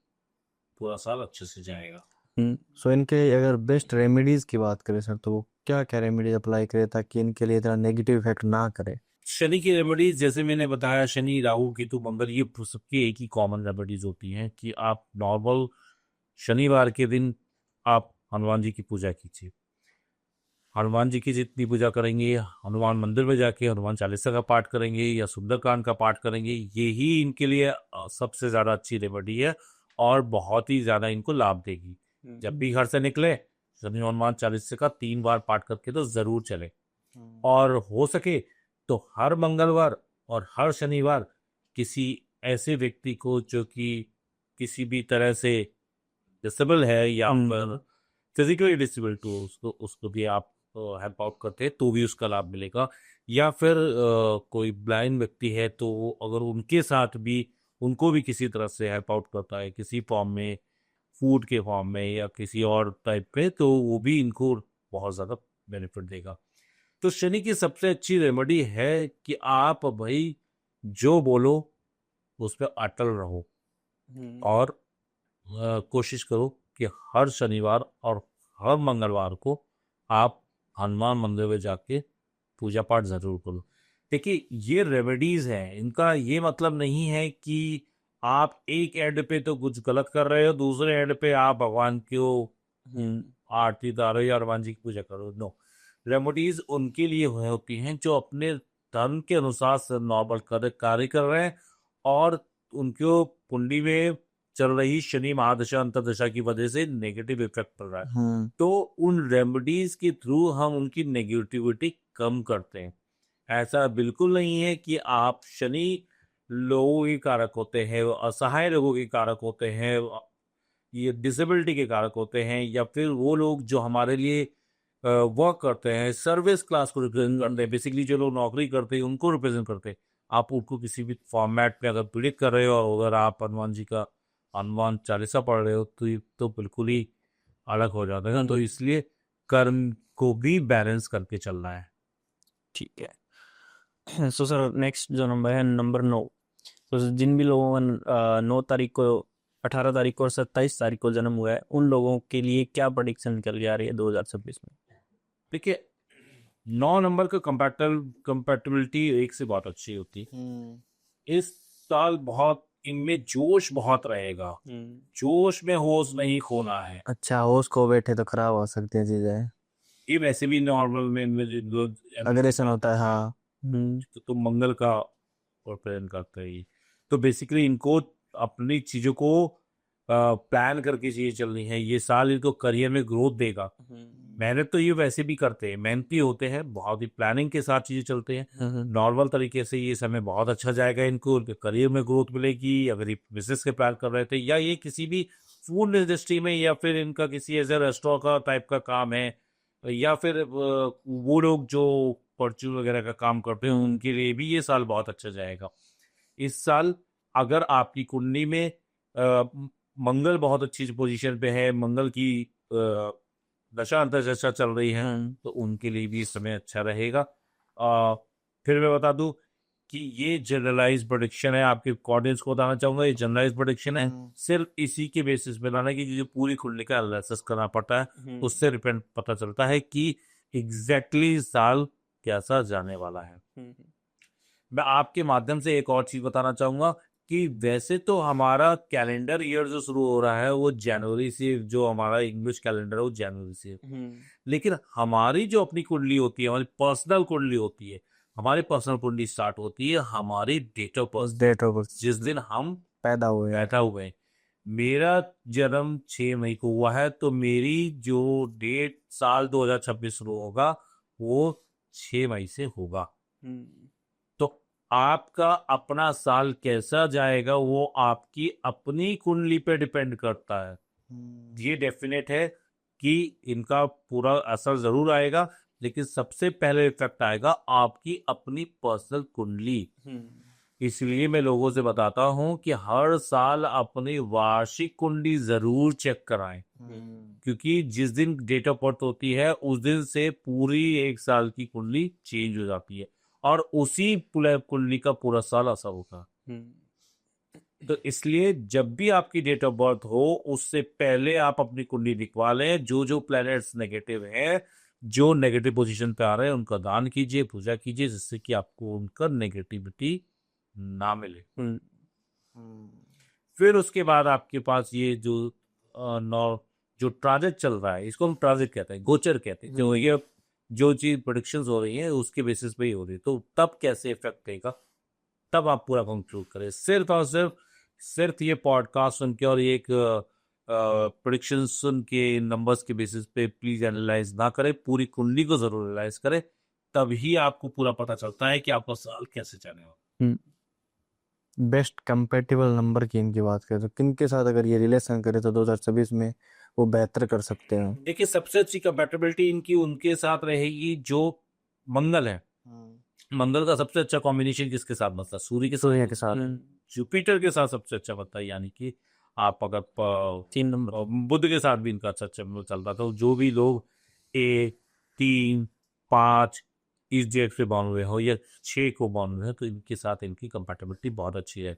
पूरा साल अच्छे से जाएगा। सो इनके अगर बेस्ट रेमेडीज की बात करें सर, तो वो क्या क्या रेमेडीज अप्लाई करें ताकि इनके लिए इतना नेगेटिव इफेक्ट ना करे? शनि की रेमेडीज जैसे मैंने बताया, शनि राहु केतु मंगल, ये सबकी एक ही कॉमन रेमेडीज होती हैं कि आप नॉर्मल शनिवार के दिन आप हनुमान जी की पूजा कीजिए। हनुमान जी की जितनी पूजा करेंगे, हनुमान मंदिर में जाके हनुमान चालीसा का पाठ करेंगे या सुंदरकांड का पाठ करेंगे, ये ही इनके लिए सबसे ज्यादा अच्छी रेमेडी है और बहुत ही ज्यादा इनको लाभ देगी। जब भी घर से निकले, शनि हनुमान चालीसा का 3 बार पाठ करके तो जरूर चले। और हो सके तो हर मंगलवार और हर शनिवार किसी ऐसे व्यक्ति को जो कि किसी भी तरह से डिसेबल है या फिजिकली डिसेबल तो उसको भी आप हेल्प आउट करते हैं तो भी उसका लाभ मिलेगा। या फिर कोई ब्लाइंड व्यक्ति है तो अगर उनके साथ भी, उनको भी किसी तरह से हेल्प आउट करता है किसी फॉर्म में, फूड के फॉर्म में या किसी और टाइप पे, तो वो भी इनको बहुत ज़्यादा बेनिफिट देगा। तो शनि की सबसे अच्छी रेमेडी है कि आप भाई जो बोलो उस पर अटल रहो और कोशिश करो कि हर शनिवार और हर मंगलवार को आप हनुमान मंदिर में जाके पूजा पाठ जरूर करो। देखिए ये रेमेडीज हैं, इनका ये मतलब नहीं है कि आप एक एंड पे तो कुछ गलत कर रहे हो, दूसरे एंड पे आप भगवान को आरती उतारो या हनुमान जी की पूजा करो। नो, रेमेडीज उनके लिए होती हैं जो अपने धर्म के अनुसार से नॉर्मल कार्य कर रहे हैं और उनको कुंडली में चल रही शनि महादशा अंतरदशा की वजह से नेगेटिव इफेक्ट पड़ रहा है। तो उन रेमेडीज के थ्रू हम उनकी नेगेटिविटी कम करते हैं। ऐसा बिल्कुल नहीं है कि आप शनि लोगों के कारक होते हैं, असहाय लोगों के कारक होते हैं, ये डिसेबिलिटी के कारक होते हैं, या फिर वो लोग जो हमारे लिए वर्क करते हैं, सर्विस क्लास को रिप्रेजेंट करते हैं, बेसिकली जो लोग नौकरी करते हैं उनको रिप्रेजेंट करते हैं। आप उनको किसी भी फॉर्मेट में अगर पीड़ित कर रहे हो और अगर आप हनुमान जी का हनुमान चालीसा पढ़ रहे हो तो ये तो बिल्कुल ही अलग हो जाता है। तो इसलिए कर्म को भी बैलेंस करके चलना है। ठीक है। सो सर नेक्स्ट जो नंबर है नंबर 9। तो जिन भी लोगों का 9 तारीख को, 18 तारीख को और 27 तारीख को जन्म हुआ है, उन लोगों के लिए क्या प्रेडिक्शन निकल के आ रही है 2026 में? देखिए 9 नंबर का कंपैटिबिलिटी एक से बहुत अच्छी होती है। इस साल बहुत इनमें जोश बहुत रहेगा, जोश में होश नहीं खोना है। अच्छा, होश खो बैठे तो खराब हो सकती है चीजें, ये वैसे भी नॉर्मल में इनमें अग्रेशन होता है। हाँ। तो मंगल का रिप्रेजेंट करता है ये। तो बेसिकली इनको अपनी चीजों को प्लान करके चीजें चलनी है। ये साल इनको करियर में ग्रोथ देगा। मेहनत तो ये वैसे भी करते हैं, मेहनती होते हैं, बहुत ही प्लानिंग के साथ चीजें चलते हैं। नॉर्मल तरीके से ये समय बहुत अच्छा जाएगा इनको, उनके करियर में ग्रोथ मिलेगी। अगर ये बिजनेस के प्लान कर रहे थे या ये किसी भी फूड इंडस्ट्री में या फिर इनका किसी एज ए रेस्टोरेंट का टाइप का काम है, या फिर वो लोग जो परचून वगैरह का काम करते हैं, उनके लिए भी ये साल बहुत अच्छा जाएगा। इस साल अगर आपकी कुंडली में मंगल बहुत अच्छी पोजीशन पे है, मंगल की दशा अंतर्दशा चल रही है, तो उनके लिए भी इस समय अच्छा रहेगा। फिर मैं बता दूं कि ये जनरलाइज प्रेडिक्शन है, आपके ऑडियंस को बताना चाहूंगा ये जनरलाइज प्रेडिक्शन है। सिर्फ इसी के बेसिस पे लाना कि जो पूरी कुंडली का एनालिसिस करना पड़ता है, उससे डिपेंड पता चलता है कि एग्जैक्टली साल कैसा जाने वाला है। मैं आपके माध्यम से एक और चीज बताना चाहूंगा कि वैसे तो हमारा कैलेंडर ईयर जो शुरू हो रहा है वो जनवरी से, जो हमारा इंग्लिश कैलेंडर है वो जनवरी से, लेकिन हमारी जो अपनी कुंडली होती है, हमारी पर्सनल कुंडली होती है, हमारी पर्सनल कुंडली स्टार्ट होती है हमारी डेट ऑफ बर्थ, जिस दिन हम पैदा हुए। मेरा जन्म 6 मई को हुआ है, तो मेरी जो डेट साल 2026 शुरू होगा वो 6 मई से होगा। तो आपका अपना साल कैसा जाएगा वो आपकी अपनी कुंडली पे डिपेंड करता है। ये डेफिनेट है कि इनका पूरा असर जरूर आएगा, लेकिन सबसे पहले इफेक्ट आएगा आपकी अपनी पर्सनल कुंडली। इसलिए मैं लोगों से बताता हूं कि हर साल अपनी वार्षिक कुंडली जरूर चेक कराएं, क्योंकि जिस दिन डेट ऑफ बर्थ होती है उस दिन से पूरी एक साल की कुंडली चेंज हो जाती है और उसी कुंडली का पूरा साल असर होगा। तो इसलिए जब भी आपकी डेट ऑफ बर्थ हो उससे पहले आप अपनी कुंडली निकलवा लें। जो प्लैनेट्स नेगेटिव हैं, जो नेगेटिव पोजीशन पे आ रहे हैं, उनका दान कीजिए, पूजा कीजिए, जिससे कि आपको उनका नेगेटिविटी ना मिले। फिर उसके बाद आपके पास ये जो ट्रांजिट चल रहा है, इसको हम ट्रांजिट कहते हैं, गोचर कहते हैं। जो चीज प्रेडिक्शंस हो रही है उसके बेसिस पे ही हो रही है, तो तब कैसे इफेक्ट देगा तब आप पूरा कंक्लूड करें। सिर्फ और सिर्फ ये पॉडकास्ट सुन के और एक प्रेडिक्शन सुन के नंबर्स के बेसिस पे प्लीज एनालाइज ना करें, पूरी कुंडली को जरूर एनालाइज करें, तभी आपको पूरा पता चलता है कि आपका साल कैसे जाने वाला। बेस्ट कंपेटिबल नंबर की इनकी बात करें तो किन के साथ अगर ये रिलेशन करें तो 2026 में वो बेहतर कर सकते हैं? देखिए सबसे अच्छी कंपेटिबिलिटी इनकी उनके साथ रहेगी जो मंगल है। मंगल का सबसे अच्छा कॉम्बिनेशन किसके साथ बनता है? सूर्य के साथ। जुपिटर के साथ सबसे अच्छा बनता है, यानी कि आप अगर 3 नंबर। बुध के साथ भी इनका अच्छा चलता था। जो भी लोग 1, 3, 5 इस डेट से बॉर्न हुए हो या 6 को बॉर्न हुए हो तो इनके साथ इनकी कंपैटिबिलिटी बहुत अच्छी है।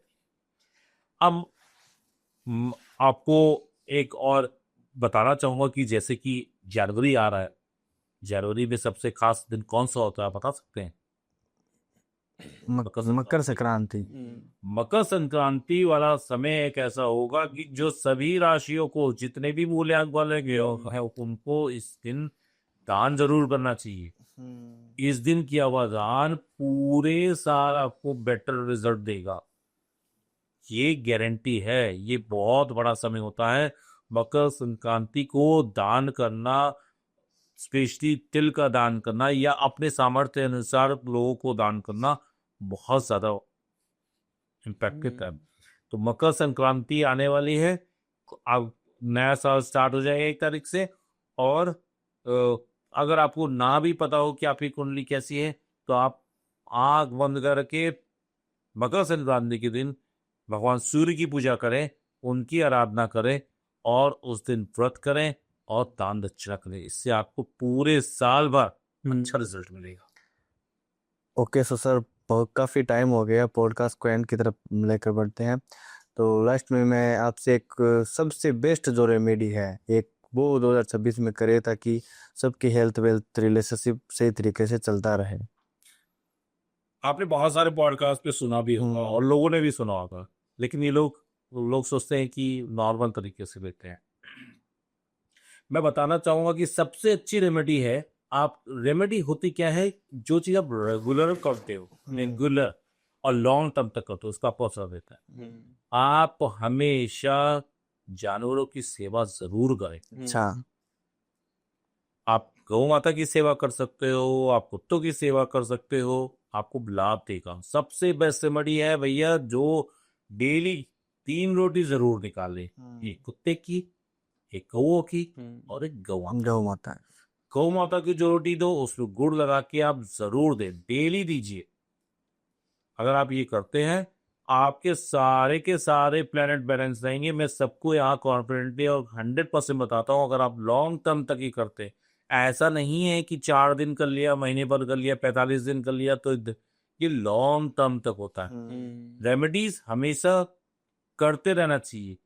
अब आपको एक और बताना चाहूंगा कि जैसे कि जनवरी आ रहा है, जनवरी में सबसे खास दिन कौन सा होता है आप बता सकते हैं? मकर संक्रांति। मकर संक्रांति वाला समय एक ऐसा होगा कि जो सभी राशियों को जितने भी मूल्यांक वाले हैं उनको इस दिन दान जरूर करना चाहिए। इस दिन किया हुआ दान पूरे साल आपको बेटर रिजल्ट देगा, ये गारंटी है। ये बहुत बड़ा समय होता है मकर संक्रांति को दान करना, स्पेशली तिल का दान करना या अपने सामर्थ्य अनुसार लोगों को दान करना बहुत ज्यादा इम्पैक्टिव है। तो मकर संक्रांति आने वाली है, अब नया साल स्टार्ट हो जाएगा 1 तारीख से। और अगर आपको ना भी पता हो कि आपकी कुंडली कैसी है तो आप आंख बंद करके मकर संक्रांति के दिन भगवान सूर्य की पूजा करें, उनकी आराधना करें और उस दिन व्रत करें और दान दक्षिणा करें। इससे आपको पूरे साल भर अच्छा रिजल्ट मिलेगा। ओके सो सर, काफ़ी टाइम हो गया, पॉडकास्ट को एंड की तरफ लेकर बढ़ते हैं। तो लास्ट में मैं आपसे एक सबसे बेस्ट जो रेमेडी है एक वो 2026 में करे ताकि सबकी हेल्थ वेल्थ रिलेशनशिप सही तरीके से चलता रहे। आपने बहुत सारे पॉडकास्ट पे सुना भी होगा और लोगों ने भी सुना होगा, लेकिन ये लोग सोचते हैं कि नॉर्मल तरीके से लेते हैं। मैं बताना चाहूंगा कि सबसे अच्छी रेमेडी है, आप रेमेडी होती क्या है, जो चीज आप रेगुलर करते हो, रेगुलर और लॉन्ग टर्म तक करते हो, उसका आपको असर देता है। आप हमेशा जानवरों की सेवा जरूर करें। अच्छा। आप गौ माता की सेवा कर सकते हो, आप कुत्तों की सेवा कर सकते हो, आपको लाभ देगा। सबसे बेस्ट रेमेडी है भैया, जो डेली 3 रोटी जरूर निकाले, एक कुत्ते की, एक कौओं की और एक गौ माता। गौ माता की जो रोटी दो उसमें गुड़ लगा के आप जरूर दें, डेली दीजिए। अगर आप ये करते हैं आपके सारे के सारे प्लेनेट बैलेंस रहेंगे। मैं सबको यहाँ कॉन्फिडेंटली और 100% बताता हूँ, अगर आप लॉन्ग टर्म तक ही करते, ऐसा नहीं है कि 4 दिन कर लिया, महीने भर कर लिया, 45 दिन कर लिया, तो ये लॉन्ग टर्म तक होता है। रेमेडीज हमेशा करते रहना चाहिए।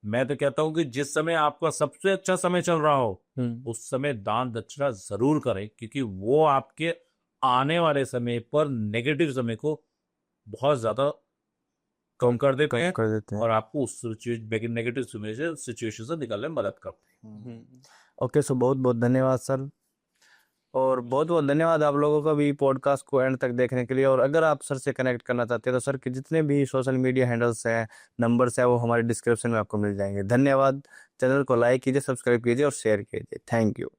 मैं तो कहता हूँ कि जिस समय आपका सबसे अच्छा समय चल रहा हो उस समय दान दक्षिणा जरूर करें, क्योंकि वो आपके आने वाले समय पर नेगेटिव समय को बहुत ज्यादा कम कर देते हैं और आपको उस नेगेटिव सिचुएशन से निकलने में मदद करते हैं। ओके सो बहुत बहुत धन्यवाद सर, और बहुत बहुत धन्यवाद आप लोगों का भी पॉडकास्ट को एंड तक देखने के लिए। और अगर आप सर से कनेक्ट करना चाहते हैं तो सर के जितने भी सोशल मीडिया हैंडल्स हैं, नंबर्स हैं, वो हमारे डिस्क्रिप्शन में आपको मिल जाएंगे। धन्यवाद। चैनल को लाइक कीजिए, सब्सक्राइब कीजिए और शेयर कीजिए। Thank you.